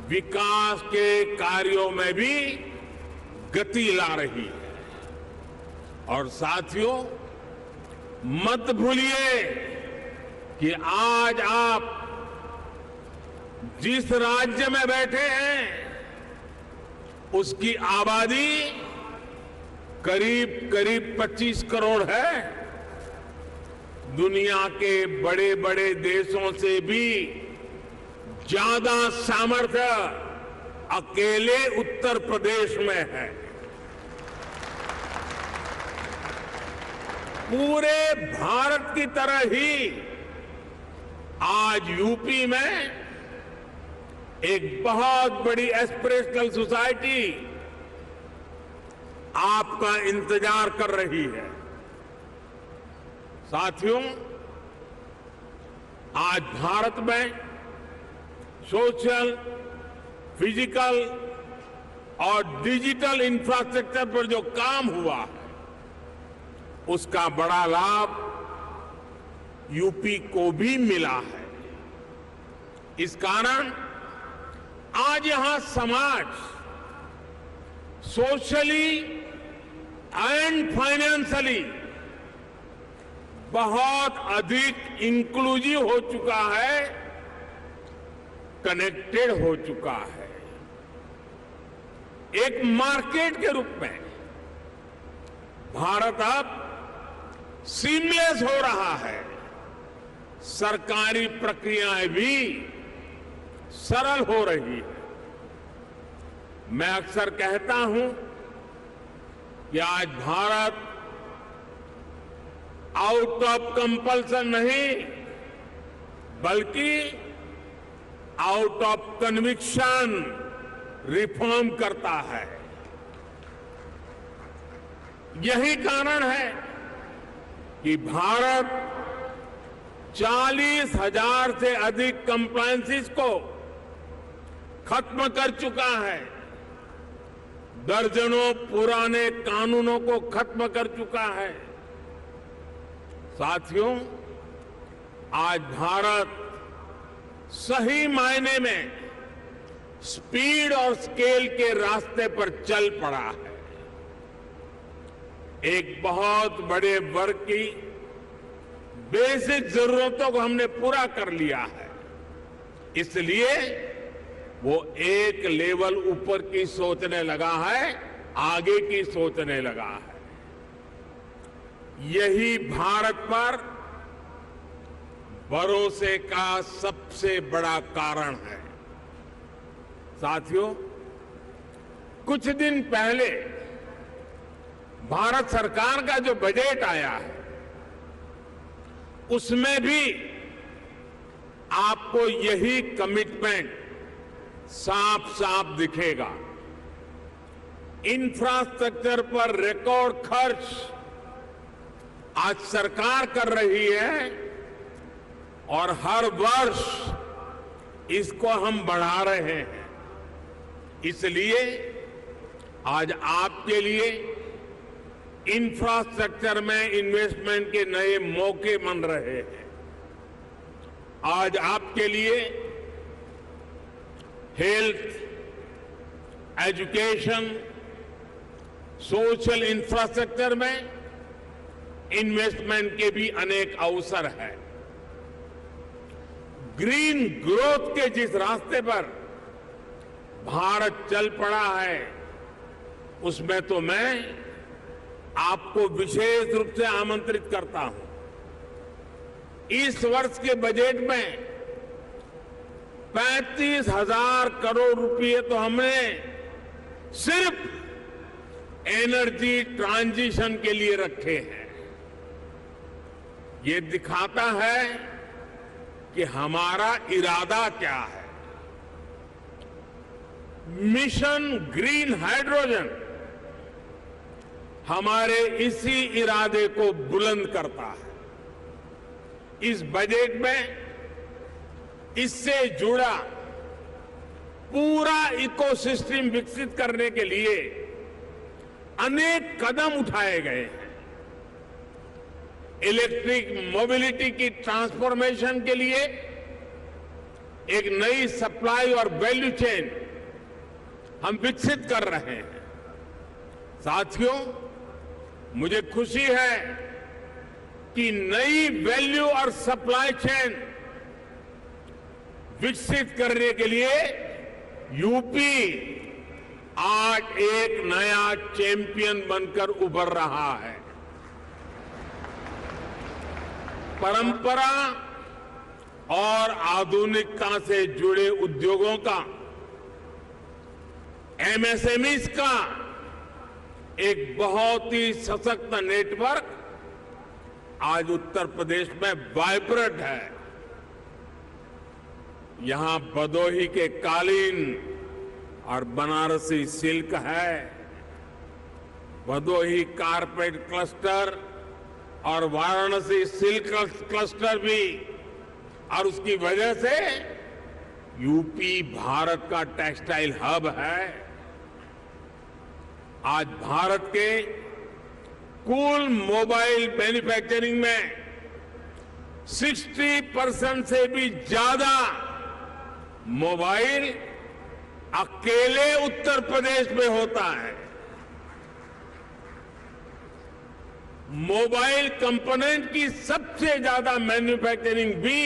विकास के कार्यों में भी गति ला रही है। और साथियों, मत भूलिए कि आज आप जिस राज्य में बैठे हैं उसकी आबादी करीब 25 करोड़ है। दुनिया के बड़े बड़े देशों से भी ज्यादा सामर्थ्य अकेले उत्तर प्रदेश में है। पूरे भारत की तरह ही आज यूपी में एक बहुत बड़ी एस्पिरेशनल सोसाइटी आपका इंतजार कर रही है। साथियों, आज भारत में सोशल, फिजिकल और डिजिटल इंफ्रास्ट्रक्चर पर जो काम हुआ है उसका बड़ा लाभ यूपी को भी मिला है। इस कारण आज यहां समाज सोशली एंड फाइनेंशियली बहुत अधिक इंक्लूसिव हो चुका है, कनेक्टेड हो चुका है। एक मार्केट के रूप में भारत अब सीमलेस हो रहा है। सरकारी प्रक्रियाएं भी सरल हो रही है। मैं अक्सर कहता हूं कि आज भारत आउट ऑफ कंपल्सन नहीं बल्कि आउट ऑफ कन्विक्शन रिफॉर्म करता है। यही कारण है कि भारत 40,000 से अधिक कंप्लायंसेस को खत्म कर चुका है, दर्जनों पुराने कानूनों को खत्म कर चुका है। साथियों, आज भारत सही मायने में स्पीड और स्केल के रास्ते पर चल पड़ा है। एक बहुत बड़े वर्ग की बेसिक जरूरतों को हमने पूरा कर लिया है, इसलिए वो एक लेवल ऊपर की सोचने लगा है, आगे की सोचने लगा है। यही भारत पर भरोसे का सबसे बड़ा कारण है। साथियों, कुछ दिन पहले भारत सरकार का जो बजट आया है उसमें भी आपको यही कमिटमेंट साफ साफ दिखेगा। इंफ्रास्ट्रक्चर पर रिकॉर्ड खर्च आज सरकार कर रही है और हर वर्ष इसको हम बढ़ा रहे हैं। इसलिए आज आपके लिए इंफ्रास्ट्रक्चर में इन्वेस्टमेंट के नए मौके बन रहे हैं। आज आपके लिए हेल्थ, एजुकेशन, सोशल इंफ्रास्ट्रक्चर में इन्वेस्टमेंट के भी अनेक अवसर हैं। ग्रीन ग्रोथ के जिस रास्ते पर भारत चल पड़ा है, उसमें तो मैं आपको विशेष रूप से आमंत्रित करता हूं। इस वर्ष के बजट में 35,000 करोड़ रुपए तो हमने सिर्फ एनर्जी ट्रांजिशन के लिए रखे हैं। ये दिखाता है कि हमारा इरादा क्या है। मिशन ग्रीन हाइड्रोजन हमारे इसी इरादे को बुलंद करता है। इस बजट में इससे जुड़ा पूरा इकोसिस्टम विकसित करने के लिए अनेक कदम उठाए गए हैं। इलेक्ट्रिक मोबिलिटी की ट्रांसफॉर्मेशन के लिए एक नई सप्लाई और वैल्यू चेन हम विकसित कर रहे हैं। साथियों, मुझे खुशी है कि नई वैल्यू और सप्लाई चेन विकसित करने के लिए यूपी आज एक नया चैंपियन बनकर उभर रहा है। परंपरा और आधुनिकता से जुड़े उद्योगों का, एमएसएमईज का एक बहुत ही सशक्त नेटवर्क आज उत्तर प्रदेश में वाइब्रेंट है। यहां भदोही के कालीन और बनारसी सिल्क है, भदोही कारपेट क्लस्टर और वाराणसी सिल्क क्लस्टर भी, और उसकी वजह से यूपी भारत का टेक्सटाइल हब है। आज भारत के कुल मोबाइल मैन्युफैक्चरिंग में 60% से भी ज्यादा मोबाइल अकेले उत्तर प्रदेश में होता है। मोबाइल कंपोनेंट की सबसे ज्यादा मैन्युफैक्चरिंग भी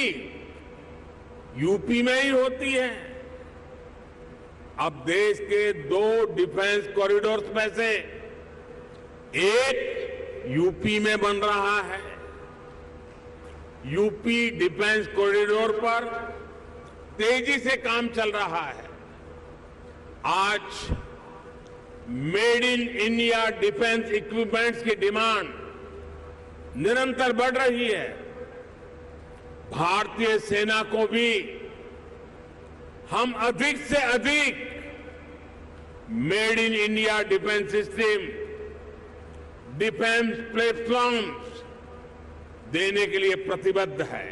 यूपी में ही होती है। अब देश के 2 डिफेंस कॉरिडोर्स में से एक यूपी में बन रहा है। यूपी डिफेंस कॉरिडोर पर तेजी से काम चल रहा है। आज made in India defence equipments की डिमांड निरंतर बढ़ रही है। भारतीय सेना को भी हम अधिक से अधिक made in India defence system, defence platforms देने के लिए प्रतिबद्ध है।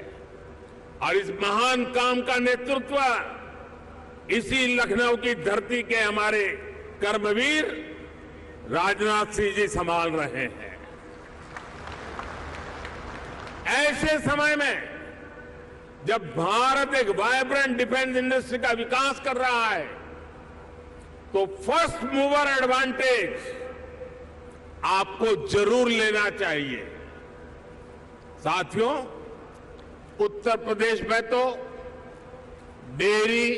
और इस महान काम का नेतृत्व इसी लखनऊ की धरती के हमारे कर्मवीर राजनाथ सिंह जी संभाल रहे हैं। ऐसे समय में जब भारत एक वाइब्रेंट डिफेंस इंडस्ट्री का विकास कर रहा है, तो फर्स्ट मूवर एडवांटेज आपको जरूर लेना चाहिए। साथियों, उत्तर प्रदेश में तो डेयरी,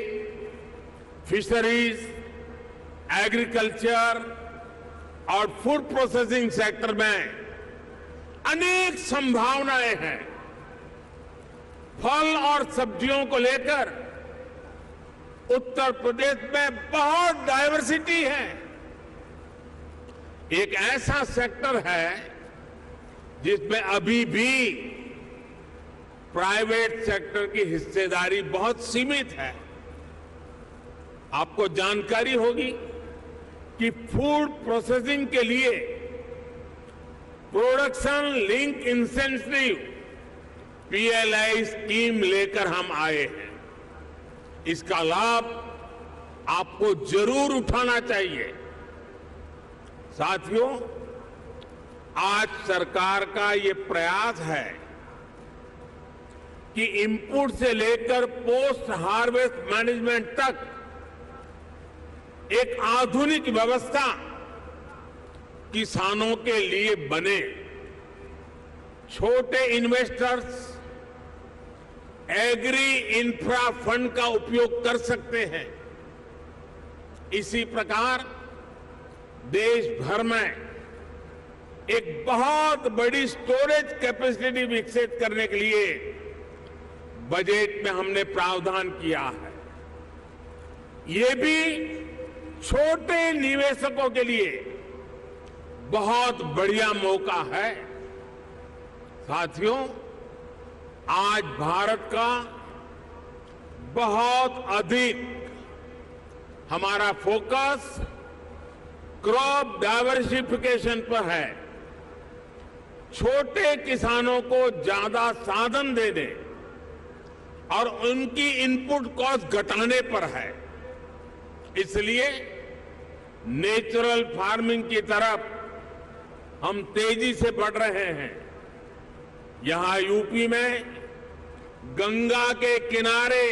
फिशरीज, एग्रीकल्चर और फूड प्रोसेसिंग सेक्टर में अनेक संभावनाएं हैं। फल और सब्जियों को लेकर उत्तर प्रदेश में बहुत डाइवर्सिटी है। एक ऐसा सेक्टर है जिसमें अभी भी प्राइवेट सेक्टर की हिस्सेदारी बहुत सीमित है। आपको जानकारी होगी कि फूड प्रोसेसिंग के लिए production link incentive PLI scheme लेकर हम आए हैं। इसका लाभ आपको जरूर उठाना चाहिए। साथियों, आज सरकार का ये प्रयास है कि इनपुट से लेकर पोस्ट हार्वेस्ट मैनेजमेंट तक एक आधुनिक व्यवस्था किसानों के लिए बने। छोटे इन्वेस्टर्स एग्री इंफ्रा फंड का उपयोग कर सकते हैं। इसी प्रकार देश भर में एक बहुत बड़ी स्टोरेज कैपेसिटी विकसित करने के लिए बजट में हमने प्रावधान किया है। ये भी छोटे निवेशकों के लिए बहुत बढ़िया मौका है। साथियों, आज भारत का बहुत अधिक हमारा फोकस क्रॉप डाइवर्सिफिकेशन पर है। छोटे किसानों को ज्यादा साधन देने और उनकी इनपुट कॉस्ट घटाने पर है। इसलिए नेचुरल फार्मिंग की तरफ हम तेजी से बढ़ रहे हैं। यहां यूपी में गंगा के किनारे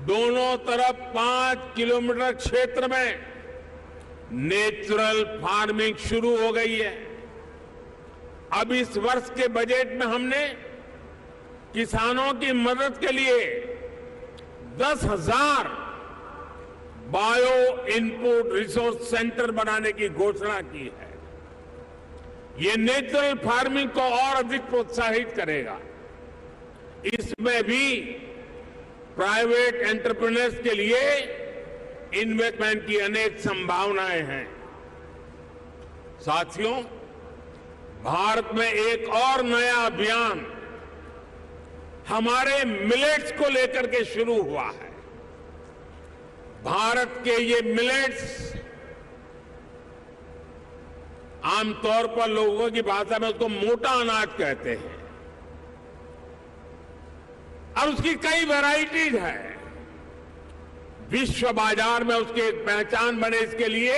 दोनों तरफ 5 किलोमीटर क्षेत्र में नेचुरल फार्मिंग शुरू हो गई है। अब इस वर्ष के बजट में हमने किसानों की मदद के लिए 10,000 बायो इनपुट रिसोर्स सेंटर बनाने की घोषणा की है। ये नेचुरल फार्मिंग को और अधिक प्रोत्साहित करेगा। इसमें भी प्राइवेट एंटरप्रेन्योर्स के लिए इन्वेस्टमेंट की अनेक संभावनाएं हैं। साथियों, भारत में एक और नया अभियान हमारे मिलेट्स को लेकर के शुरू हुआ है। भारत के ये मिलेट्स आमतौर पर लोगों की भाषा में उसको मोटा अनाज कहते हैं और उसकी कई वैरायटीज है। विश्व बाजार में उसकी एक पहचान बने, इसके लिए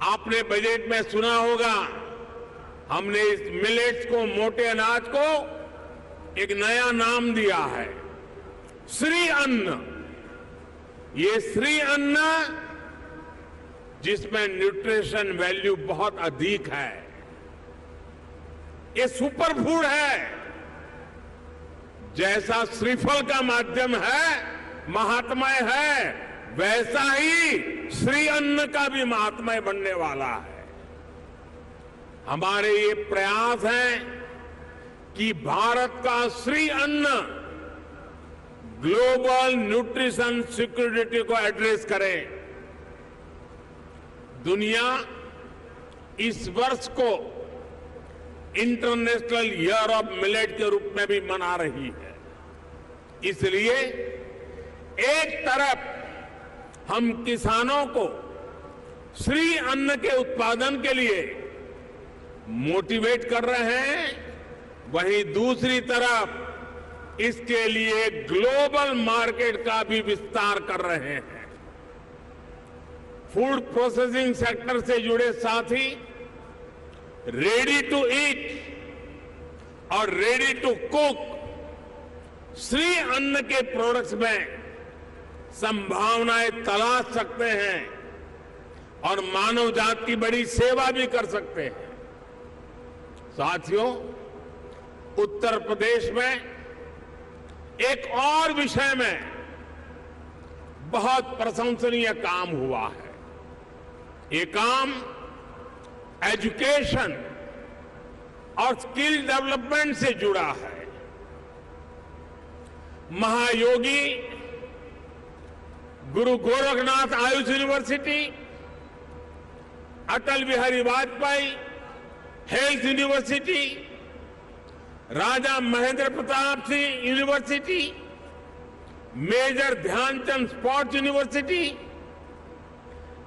आपने बजट में सुना होगा, हमने इस मिलेट्स को, मोटे अनाज को एक नया नाम दिया है, श्री अन्न। ये श्री अन्न जिसमें न्यूट्रिशन वैल्यू बहुत अधिक है, ये सुपर फूड है। जैसा श्रीफल का माध्यम है, महात्मय है, वैसा ही श्री अन्न का भी महात्मय बनने वाला है। हमारे ये प्रयास है कि भारत का श्री अन्न ग्लोबल न्यूट्रिशन सिक्योरिटी को एड्रेस करे। दुनिया इस वर्ष को इंटरनेशनल ईयर ऑफ मिलेट के रूप में भी मना रही है। इसलिए एक तरफ हम किसानों को श्री अन्न के उत्पादन के लिए मोटिवेट कर रहे हैं, वहीं दूसरी तरफ इसके लिए ग्लोबल मार्केट का भी विस्तार कर रहे हैं। फूड प्रोसेसिंग सेक्टर से जुड़े साथी रेडी टू ईट और रेडी टू कुक श्री अन्न के प्रोडक्ट्स में संभावनाएं तलाश सकते हैं और मानव जाति की बड़ी सेवा भी कर सकते हैं। साथियों, उत्तर प्रदेश में एक और विषय में बहुत प्रशंसनीय काम हुआ है। ये काम एजुकेशन और स्किल डेवलपमेंट से जुड़ा है। Mahayogi Guru Gorakhnath Ayush university, Atal Bihari Vajpayee health university, Raja Mahendra Pratap Singh university, major Dhyanchand sports university,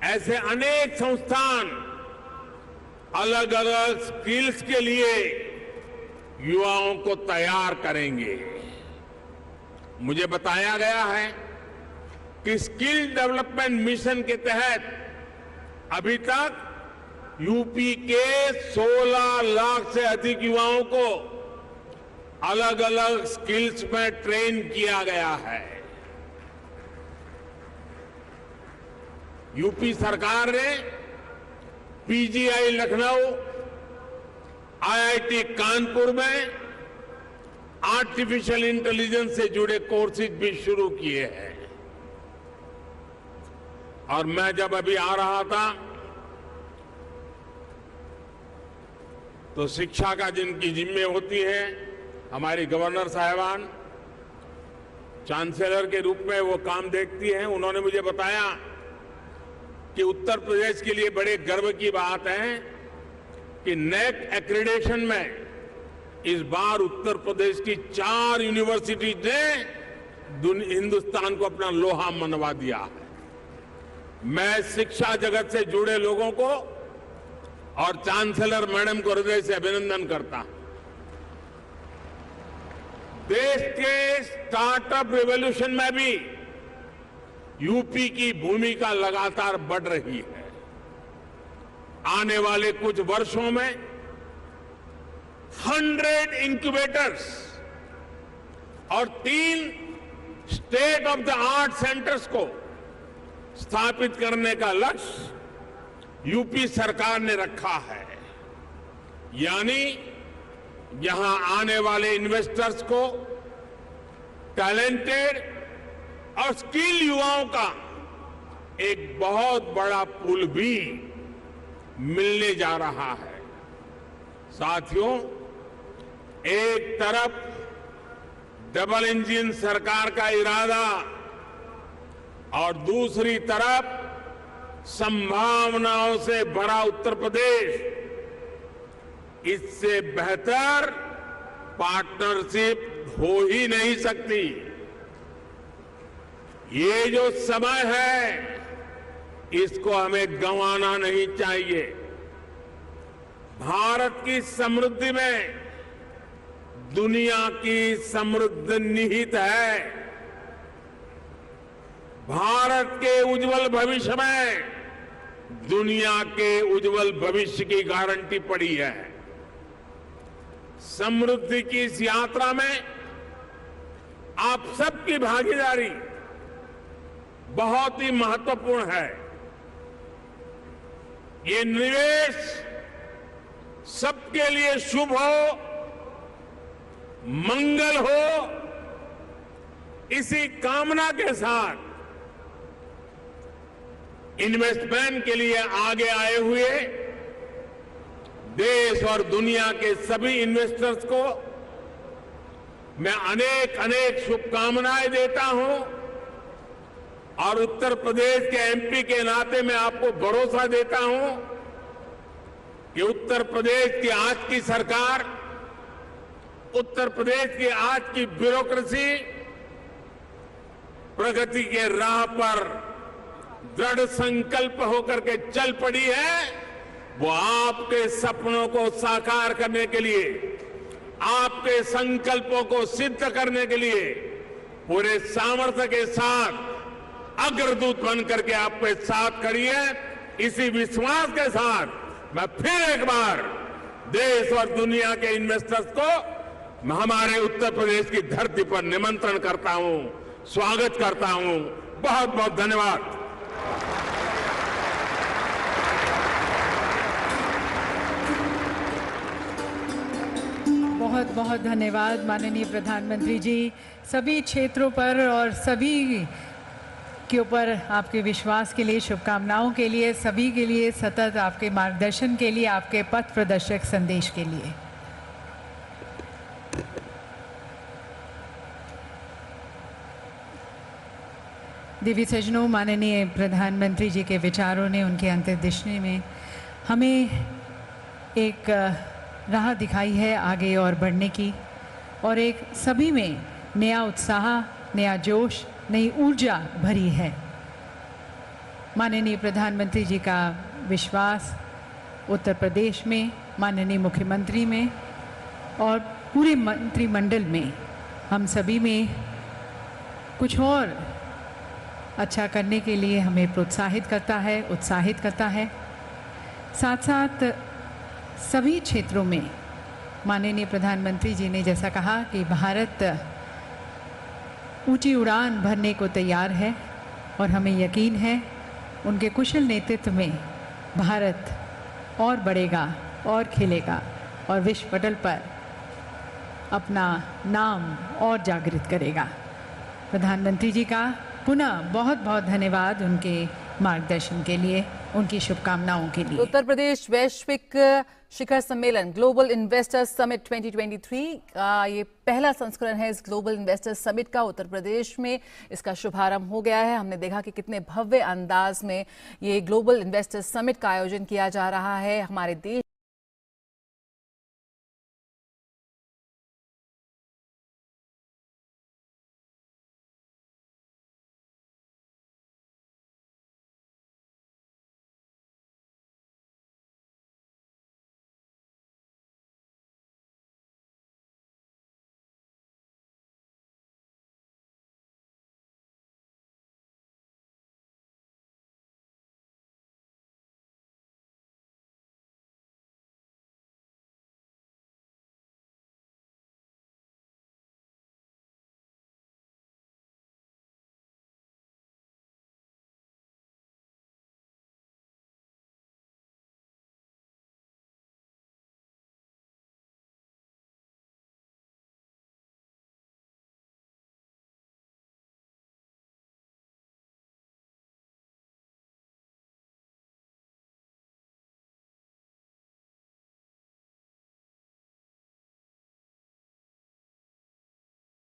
ऐसे अनेक संस्थान अलग अलग स्किल्स के लिए युवाओं को तैयार करेंगे। मुझे बताया गया है कि स्किल डेवलपमेंट मिशन के तहत अभी तक यूपी के 16 लाख से अधिक युवाओं को अलग अलग स्किल्स में ट्रेन किया गया है। यूपी सरकार ने पीजीआई लखनऊ, आईआईटी कानपुर में आर्टिफिशियल इंटेलिजेंस से जुड़े कोर्सेज भी शुरू किए हैं। और मैं जब अभी आ रहा था तो शिक्षा का जिनकी जिम्मे होती है, हमारी गवर्नर साहिबान चांसलर के रूप में वो काम देखती हैं, उन्होंने मुझे बताया कि उत्तर प्रदेश के लिए बड़े गर्व की बात है कि नेक एक्रेडिटेशन में इस बार उत्तर प्रदेश की 4 यूनिवर्सिटीज ने हिंदुस्तान को अपना लोहा मनवा दिया है। मैं शिक्षा जगत से जुड़े लोगों को और चांसलर मैडम को हृदय से अभिनंदन करता हूं। देश के स्टार्टअप रिवॉल्यूशन में भी यूपी की भूमिका लगातार बढ़ रही है। आने वाले कुछ वर्षों में 100 इंक्यूबेटर्स और 3 state of the art centres को स्थापित करने का लक्ष्य यूपी सरकार ने रखा है। यानी यहां आने वाले इन्वेस्टर्स को टैलेंटेड और स्किल युवाओं का एक बहुत बड़ा पूल भी मिलने जा रहा है। साथियों, एक तरफ डबल इंजन सरकार का इरादा और दूसरी तरफ संभावनाओं से भरा उत्तर प्रदेश, इससे बेहतर पार्टनरशिप हो ही नहीं सकती। ये जो समय है इसको हमें गंवाना नहीं चाहिए। भारत की समृद्धि में दुनिया की समृद्धि निहित है। भारत के उज्जवल भविष्य में दुनिया के उज्जवल भविष्य की गारंटी पड़ी है। समृद्धि की इस यात्रा में आप सबकी भागीदारी बहुत ही महत्वपूर्ण है। ये निवेश सबके लिए शुभ हो, मंगल हो, इसी कामना के साथ इन्वेस्टमेंट के लिए आगे आए हुए देश और दुनिया के सभी इन्वेस्टर्स को मैं अनेक अनेक शुभकामनाएं देता हूं। और उत्तर प्रदेश के एमपी के नाते मैं आपको भरोसा देता हूं कि उत्तर प्रदेश की आज की सरकार, उत्तर प्रदेश की आज की ब्यूरोक्रेसी प्रगति के राह पर दृढ़ संकल्प होकर के चल पड़ी है। वो आपके सपनों को साकार करने के लिए, आपके संकल्पों को सिद्ध करने के लिए पूरे सामर्थ्य के साथ अग्रदूत बन करके आपके साथ खड़ी है। इसी विश्वास के साथ मैं फिर एक बार देश और दुनिया के इन्वेस्टर्स को हमारे उत्तर प्रदेश की धरती पर निमंत्रण करता हूं, स्वागत करता हूं। बहुत बहुत धन्यवाद। बहुत बहुत धन्यवाद माननीय प्रधानमंत्री जी। सभी क्षेत्रों पर और सभी के ऊपर आपके विश्वास के लिए, शुभकामनाओं के लिए, सभी के लिए सतत आपके मार्गदर्शन के लिए, आपके पथ प्रदर्शक संदेश के लिए। देवी सज्जनों, माननीय प्रधानमंत्री जी के विचारों ने, उनके अंतर्दृष्टि में हमें एक राह दिखाई है आगे और बढ़ने की, और एक सभी में नया उत्साह, नया जोश, नई ऊर्जा भरी है। माननीय प्रधानमंत्री जी का विश्वास उत्तर प्रदेश में, माननीय मुख्यमंत्री में और पूरे मंत्रिमंडल में, हम सभी में कुछ और अच्छा करने के लिए हमें प्रोत्साहित करता है, उत्साहित करता है। साथ साथ सभी क्षेत्रों में माननीय प्रधानमंत्री जी ने जैसा कहा कि भारत ऊंची उड़ान भरने को तैयार है, और हमें यकीन है उनके कुशल नेतृत्व में भारत और बढ़ेगा और खिलेगा। और विश्व पटल पर अपना नाम और जागृत करेगा। प्रधानमंत्री जी का पुनः बहुत बहुत धन्यवाद उनके मार्गदर्शन के लिए, उनकी शुभकामनाओं के लिए। उत्तर प्रदेश वैश्विक शिखर सम्मेलन ग्लोबल इन्वेस्टर्स समिट 2023 का ये पहला संस्करण है। इस ग्लोबल इन्वेस्टर्स समिट का उत्तर प्रदेश में इसका शुभारंभ हो गया है। हमने देखा कि कितने भव्य अंदाज में ये ग्लोबल इन्वेस्टर्स समिट का आयोजन किया जा रहा है। हमारे देश